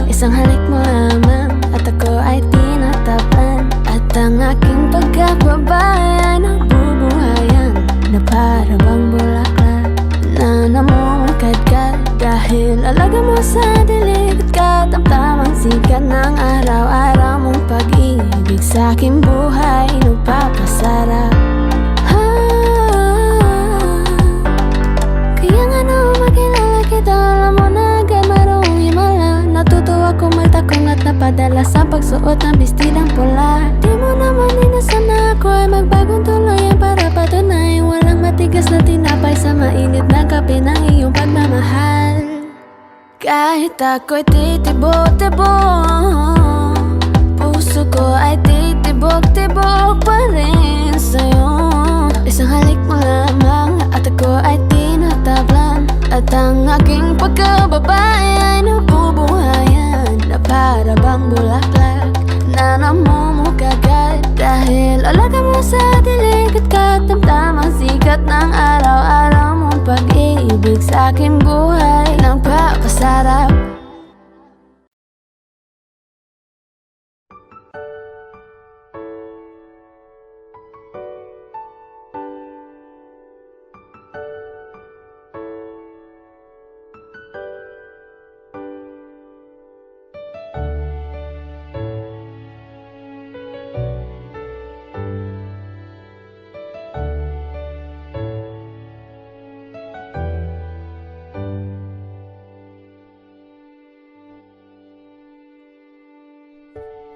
Isang halik mo lamang at ako ay tinatapan. At ang aking pagkababay ay nabubuhayan na para bang bulaklak na namumukadkad. Dahil alaga mo sa dilig at katamtamang sikat ng araw-araw mong pag-ibig sa aking buhay nagpapasarap. Kaya nga nung makilala kita, alam mo na agad marunong himala. Natutuwa kong magtakong at napadala sa pagsuot ng bestidang pula. Di mo naman inasan na ako ay magbagong tuluyan para patunay walang matigas na tinapay sa mainit na kape ng iyong pagmamahal. Kahit ako'y titibok-tibok, puso ko ay titibok-tibok pa rin sa'yo. Isang halik mo lamang at ako ay tinatablan. At ang aking pagkababay ay nabubuhayan na para ba bang bulaklak na namumukagad dahil alaga mo sa dilig at katamtamang sikat ng araw-araw mong pag-ibig sa aking buhay nagpapasarap.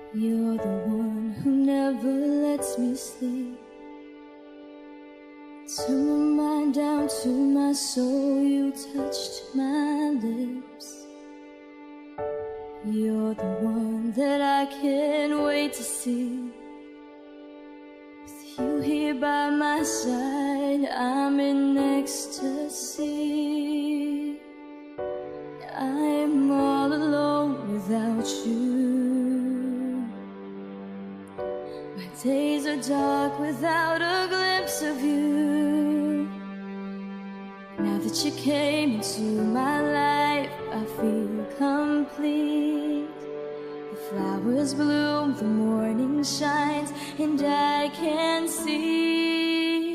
You're the one who never lets me sleep. Turn my mind down to my soul, you touched my lips. You're the one that I can't wait to see. With you here by my side, I'm in ecstasy. I'm all alone without you. My days are dark without a glimpse of you. Now that you came into my life, I feel complete. The flowers bloom, the morning shines, and I can see.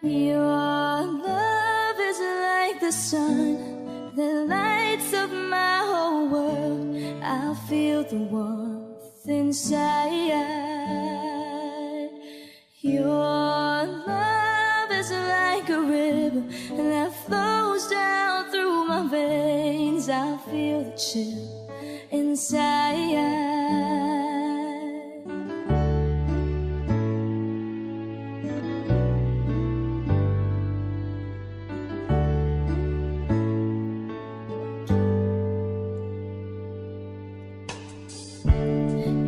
Your love is like the sun that lights up my whole world. I feel the warmth inside. Your love is like a river that flows down through my veins. I feel the chill inside.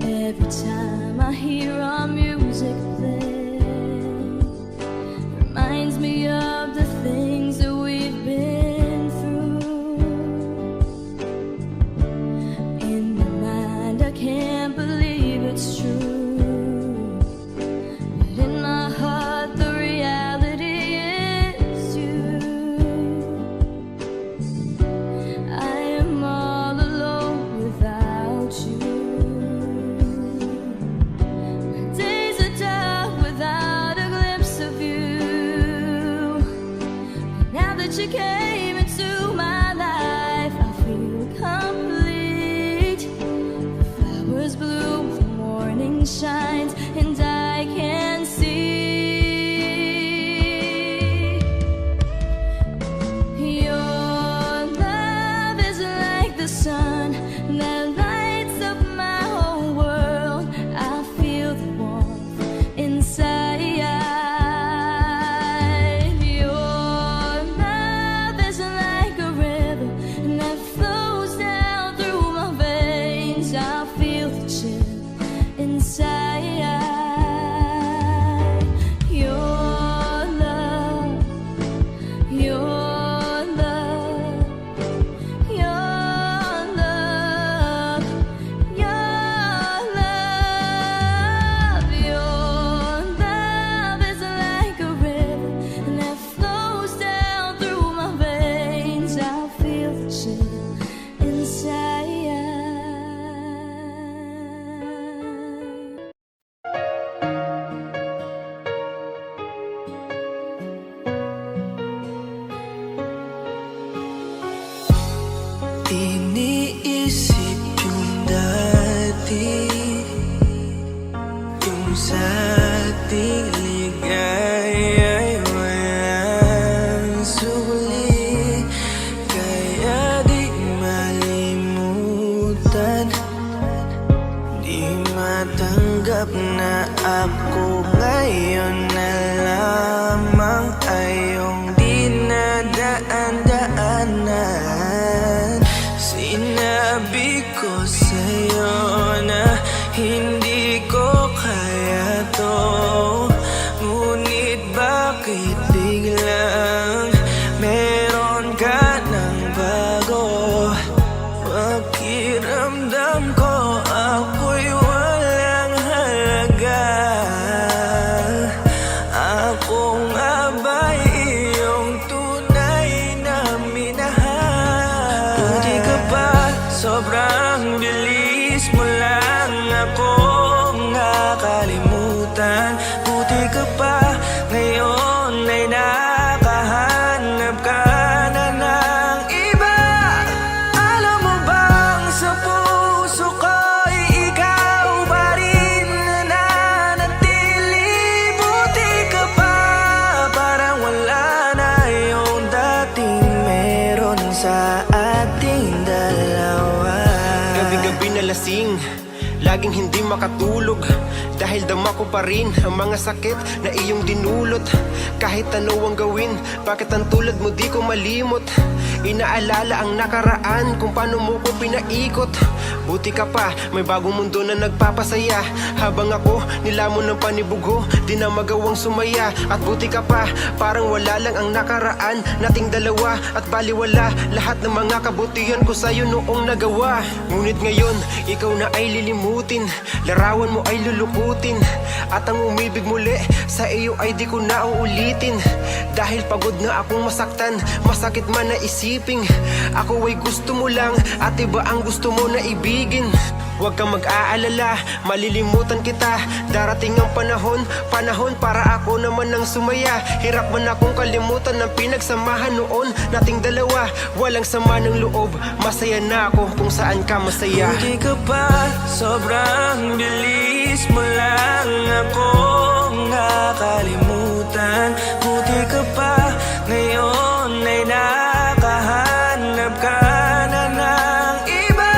Every time I hear our music play, reminds me of the things that we've been through. In my mind I can't believe it's true, but in my heart the reality is you. I am all alone without you. You came into my life, I feel complete. The flowers bloom, the morning shines, and I can see. Your love is like the sun that lights up my whole world. I feel the warmth inside. Iniisip yung dati, yung sa ating ligay ay walang suli, kaya di malimutan. Di matanggap na ako ngayon na lamang ay yung dinadaan-daanan. Sinabi ko sa'yo na hindi ko kaya to, ngunit bakit biglang sobrang bilis mo lang akong nakalimutan. Buti ka pa, ngayon ay nakahanap ka na ng iba. Alam mo bang sa puso ko'y ikaw pa rin nananatili. Buti ka pa, parang wala na yung dating meron sa ating dalawa. Gabi-gabi na lasing, laging hindi makatulog, dahil dama ko pa rin ang mga sakit na iyong dinulot. Kahit ano ang gawin, bakit ang tulad mo di ko malimot? Inaalala ang nakaraan, kung paano mo ko pinaikot. Buti ka pa, may bagong mundo na nagpapasaya. Habang ako, nilamon ng panibugo, di na magawang sumaya. At buti ka pa, parang wala lang ang nakaraan nating dalawa. At baliwala lahat ng mga kabutihan ko sa'yo noong nagawa. Ngunit ngayon, ikaw na ay lilimutin, larawan mo ay lulukutin, at ang umibig muli sa iyo ay di ko na uulitin. Dahil pagod na akong masaktan, masakit man na isiping ako ay gusto mo lang at iba ang gusto mo na ibigin. Huwag kang mag-aalala, malilimutan kita. Darating ang panahon para ako naman ang sumaya. Hirap man akong kalimutan ng pinagsamahan noon nating dalawa. Walang sama ng loob, masaya na ako kung saan ka masaya. Buti ka pa, sobrang bilis mo lang akong nakalimutan. Buti ka pa, ngayon ay nakahanap ka na ng iba.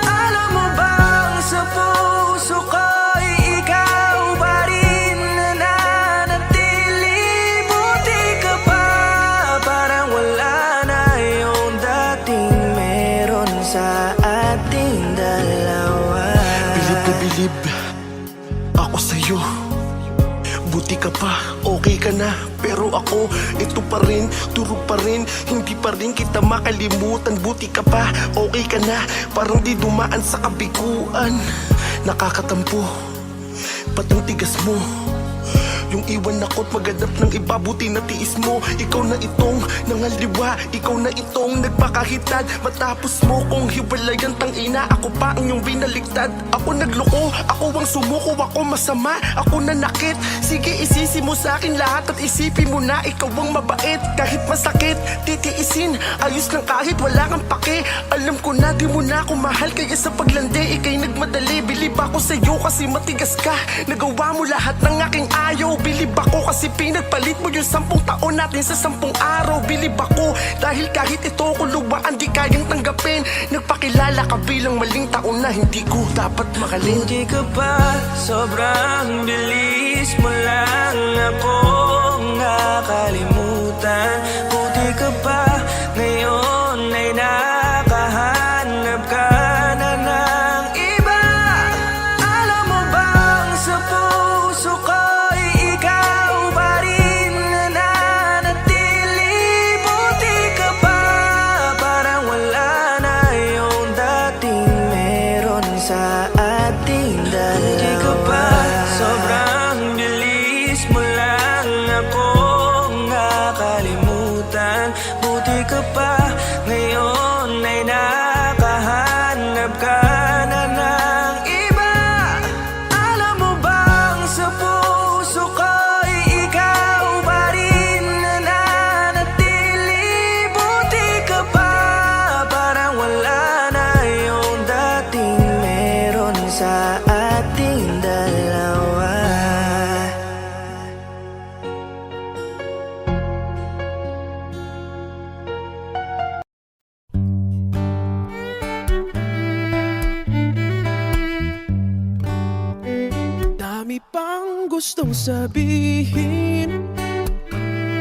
Alam mo bang sa puso ko'y ikaw pa rin nananatili. Buti ka pa, parang wala na yung dating meron sa ating dalawa. Bilib na bilib ako sa'yo. Buti ka pa, okay ka na. Pero ako, ito pa rin, durog pa rin, hindi pa rin kita makalimutan. Buti ka pa, okay ka na, parang di dumaan sa kabiguan. Nakakatampo, ba't ang tigas mo? Yung iwan ako't maghanap ng iba, buti na tiis mo. Ikaw na itong nangaliwa, ikaw na itong nagpakahitad. Matapos mo kong hiwalayan, tangina, ako pa ang iyong binaliktad. Ako nagloko, ako ang sumuko, ako masama, ako nanakit. Sige, isisi mo sa akin lahat at isipin mo na ikaw ang mabait. Kahit masakit, titiisin, ayos lang kahit wala kang pake. Alam ko na di mo na ako mahal, kaya sa paglandi ikay nagmadali. Bilib ako sa'yo kasi matigas ka, nagawa mo lahat ng aking ayaw. Bilib ako kasi pinagpalit mo yung 10 taon natin sa 10 araw. Bilib ako dahil kahit ito ko luwaan di kayang tanggapin. Nagpakilala ka bilang maling taon na hindi ko dapat makalin. Buti ka pa, sobrang bilis mo lang akong nakalimutan. Buti ka pa, ngayon ay nakahanap ka na ng iba. Alam mo bang sa puso ko'y ikaw pa rin nananatili. Buti ka pa, parang wala na yung dating meron sa ating dalawa. Buti ka pa, sobrang bilis mo lang akong nakalimutan. Buti ka pa, ngayon ay nakahanap ka na ng iba. Alam mo bang sa puso ko'y ikaw pa rin nananatili. Buti ka pa, parang wala na yung dating meron sa ating dalawa. Dami pang gustong sabihin,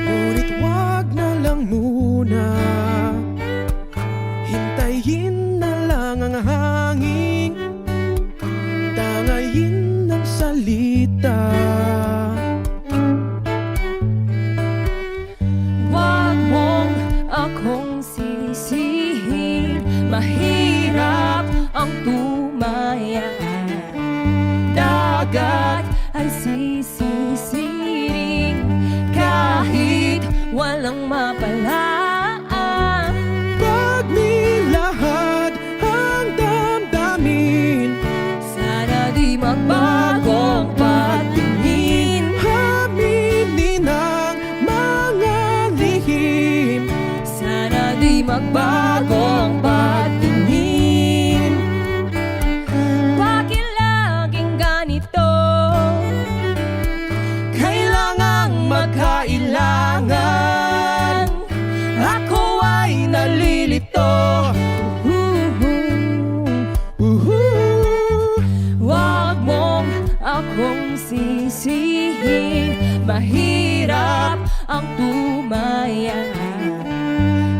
ngunit wag na lang muna. Hintayin na lang ang hangin, tangayin ng salita. Wag mong akong sisihin, mahirap ang tumaya. Dagat ay sisisiring kahit walang mapalaan. Pag nilahad magbagong patingin. Bakit laging ganito? Kailangang magkailangan. Ako ay nalilito. Wag mong akong sisihin. Mahirap ang tumaya.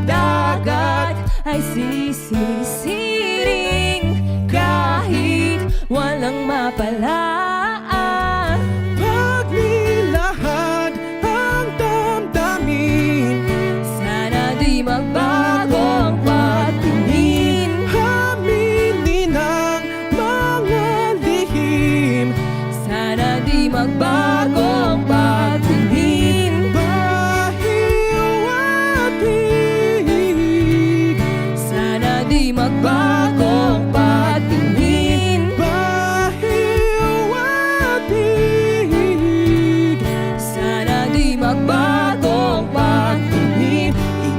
Dagat ay sisisiring kahit walang mapalaan. Pagnilahad ang damdamin, Sana di magbago ang patingin. aminin ang mga lihim, Sana di magbago ang patingin. bahiwatig, Sana di magbago ang patingin. bahiwatig. Sana di magbago ang patingin.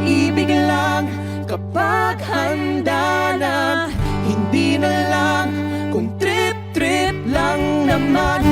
Iibig lang kapag handa na, hindi na lang kung trip-trip lang naman.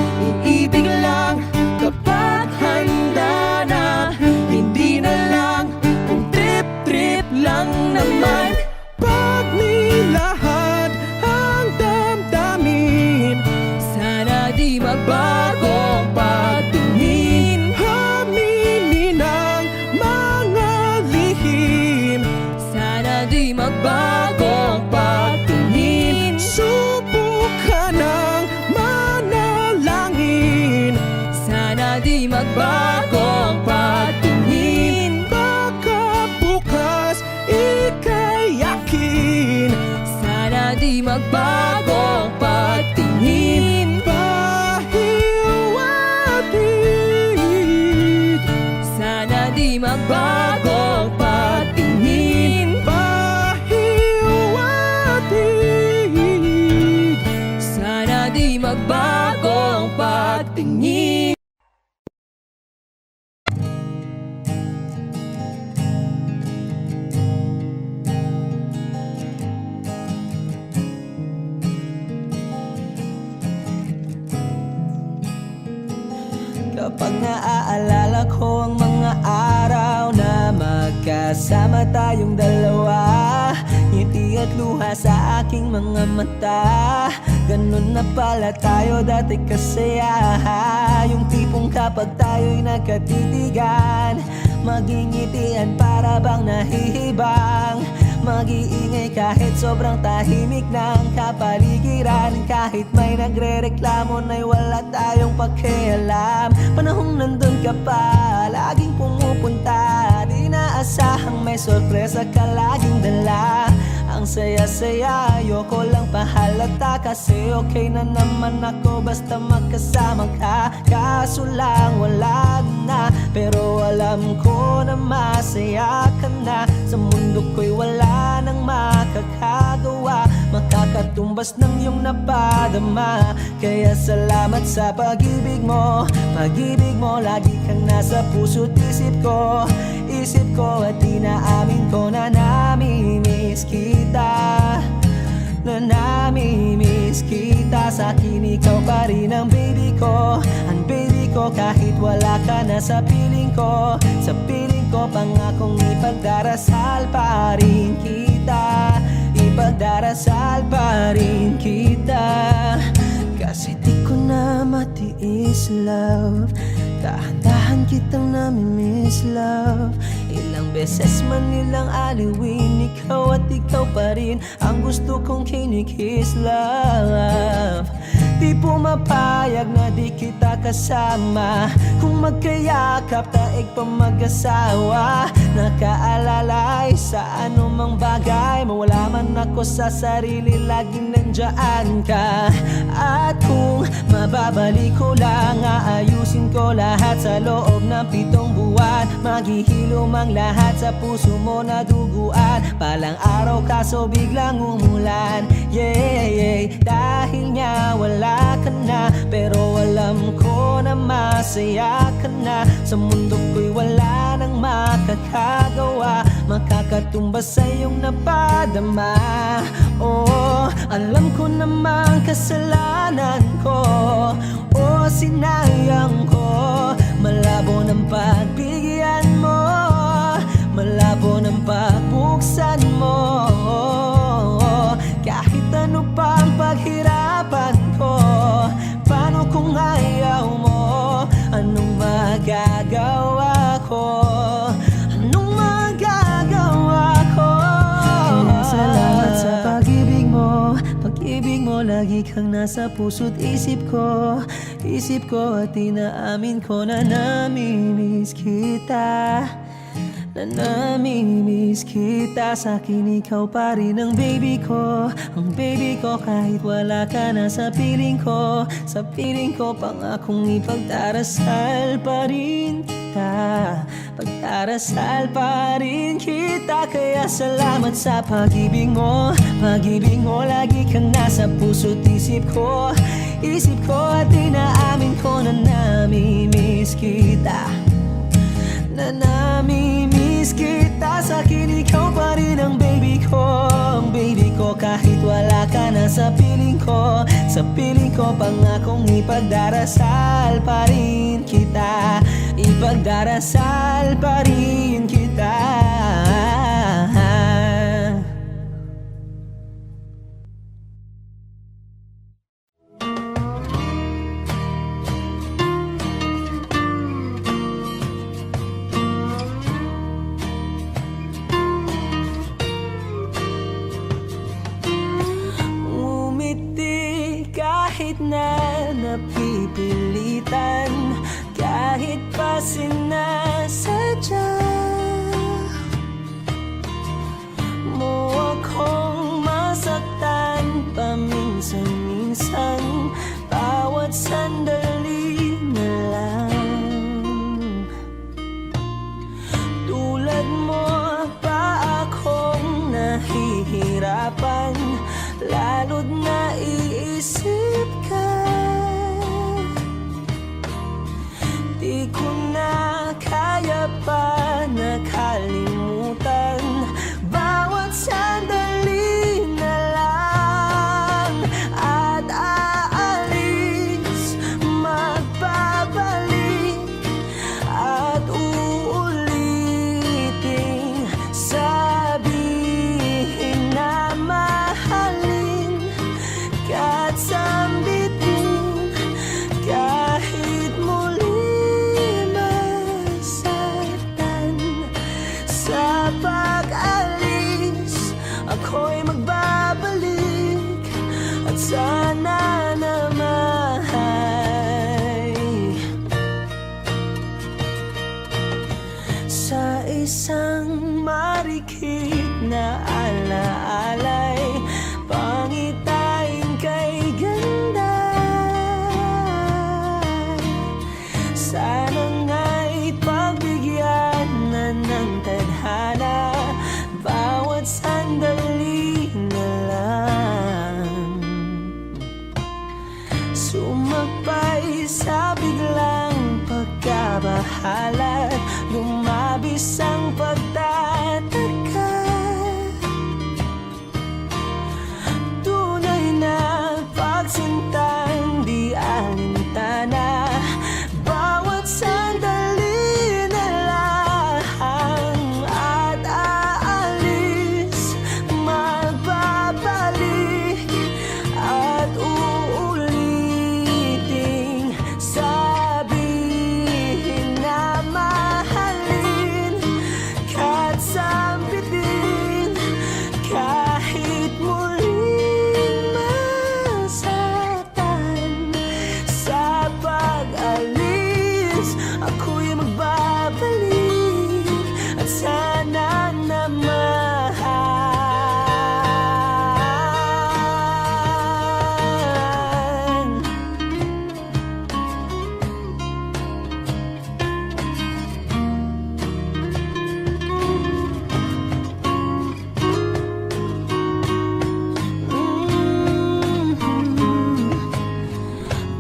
Iibig lang kapag handa na, hindi na lang kung trip-trip lang naman. Pagnilahad ang damdamin, Sana di magbago ang patingin. aminin ang mga lihim, Sana di magbago ang patingin. subukan ang manalangin. Sana di magbago ang patingin. Baka bukas ika'y yakin, Sana di magbago ang patingin. bahiwatig, Sana di magbago ang patingin. bahiwatig. Sana di magbago ang patingin. Kapag naaalala ko ang mga araw na magkasama tayong dalawa, ngiti at luha sa aking mga mata. Ganun na pala tayo dati kasaya. Yung tipong kapag tayo'y nagkatitigan, magingitian para bang nahihibang. Mag-iingay kahit sobrang tahimik ng kapaligiran. Kahit may nagre-reklamo na'y wala tayong pakialam. Panahong nandun ka pa, laging pumupunta. Di naasahang may sorpresa ka laging dala. Ang saya-saya, ayoko lang pahalata. Kasi okay na naman ako basta magkasama ka. Kaso lang wala na, pero alam ko na masaya ka na. Sa mundo ko'y wala nang makakagawa, makakatumbas ng iyong napadama. Kaya salamat sa pag-ibig mo. Pag-ibig mo, lagi kang nasa puso't isip ko. Isip ko at inaamin ko na namimiss kita. Na namimiss kita. Sa akin ikaw pa rin ang baby ko. Ang baby ko kahit wala ka na sa piling ko. Sa piling ko pangakong ipagdarasal pa rin kita. Ipagdarasal pa rin kita. Kasi di ko na matiis love. Dahan-dahan kitang namimiss love. Ilang beses man nilang aliwin, ikaw at ikaw pa rin ang gusto kong kinikiss love. Di pumapayag na di kita kasama. Kung magkayakap taig pa mag-asawa. Nakaalalay sa anumang bagay. Mawala man ako sa sarili, laging nandyan ka. At kung mababalik ko lang, aayusin ko lahat sa loob ng 7 buwan. Maghihilom ang lahat sa puso mo na duguan. Palang araw kaso biglang umulan. Yeah, yeah. Dahil nga wala ka na, pero alam ko na masaya ka na. Sa mundo ko'y wala nang makakagawa, makatumbas sa iyong napadama. Oo, alam ko namang kasalanan ko. O sinayang ko, malabo ng pagbigyan mo, malabo ng pagbuksan mo. Kahit ano pa ang paghirapan ko, paano kung ayaw mo? Anong magagawa ko? Anong magagawa ko? Kaya salamat sa pag-ibig mo. Pag-ibig mo, lagi kang nasa puso't isip ko. Isip ko at inaamin ko na namimiss kita. Na namimiss kita. Sa'kin ikaw pa rin ang baby ko. Ang baby ko kahit wala ka na sa piling ko. Sa piling ko pangakong ipagdarasal pa rin kita. Pagdarasal pa rin kita. Kaya salamat sa pag-ibig mo. Pag-ibig mo, lagi kang nasa puso't isip ko. Isip ko at inaamin ko na namimiss kita. Na namimiss kita. Sa'kin ikaw pa rin ang baby ko. Ang baby ko kahit wala ka na sa piling ko. Sa piling ko pangakong ipagdarasal pa rin kita. Ipagdarasal pa rin kita. Kahit na napipilitan, kahit pa sinasadya mo akong masaktan paminsan-minsan, bawat sandali na lang. Tulad mo pa akong nahihirapan, lalo't naiisip ka. Di ko na kaya pa nakalimutan, bawat sandali na lang. At aalis, magbabalik, at uulitin, sabihin na mahalin at sambitin, kahit muli masaktan. Sa pag-alis, ako'y magbabalik, at sana naman sa isang marikit na alaalay, pangitain kay ganda. Sana nga'y pagbigyan na ng tadhana, bawat sandali na lang. Sumakbay sa biglang pagkabahala, lumabis ang pagtataka. Tunay na pagsintang di alintana, bawat sandali na lang. At aalis, magbabalik, at uulitin, sabihin na mahalin, kahit sambitin, kahit muling masaktan. Sa pag-alis, ako'y magbabalik, at sana naman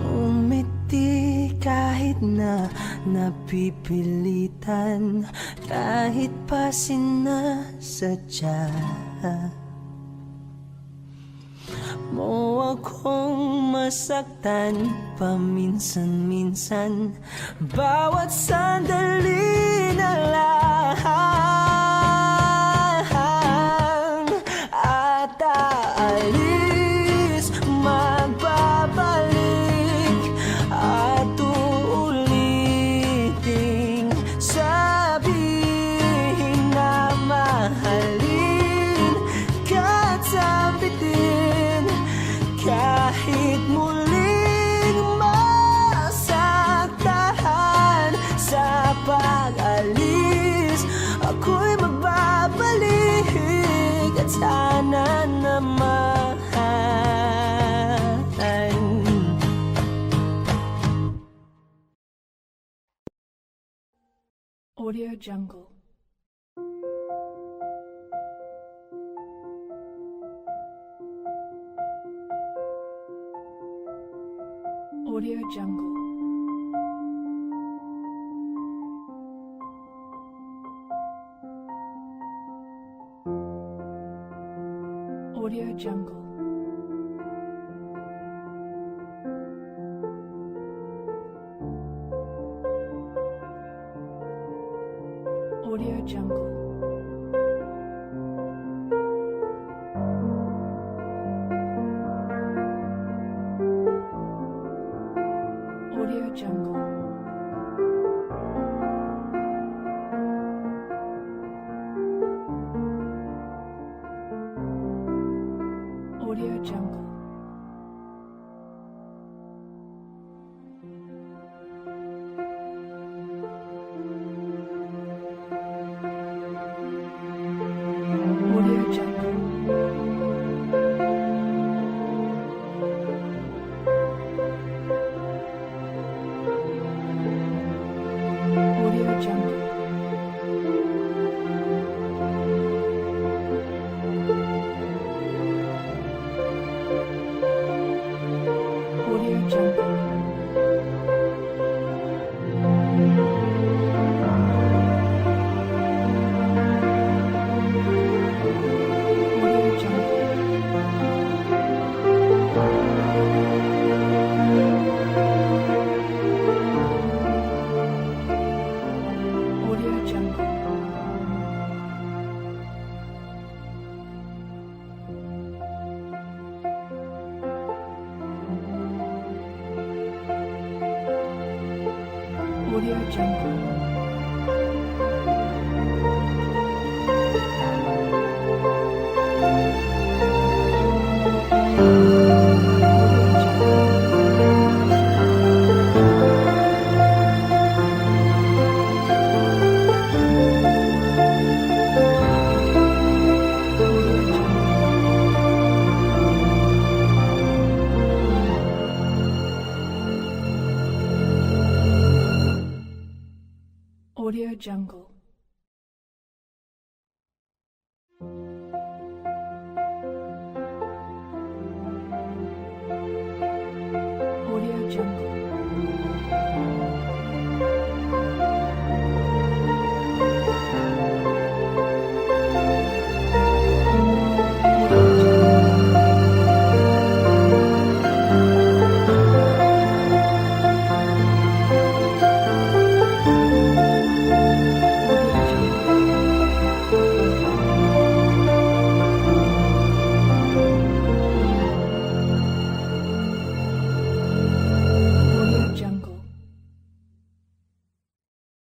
umiti kahit na napipilitan, kahit pa sinas sadya mo akong masaktan paminsan-minsan. Bawat sandali na lang at aalis, magbabalik at uuliting sabihin na mahalin ka't sabitin kahit muling masaktan. Sa pag-alis, ako'y magbabalik at sana naman Audio Jungle. Audio Jungle. Audio Jungle. Audio Jungle. Audio Jungle. Audio Jungle. Audio Jungle. Audio Jungle. Audio Jungle. Audio Jungle. Audio Jungle. Audio Jungle. Audio Jungle. Audio Jungle.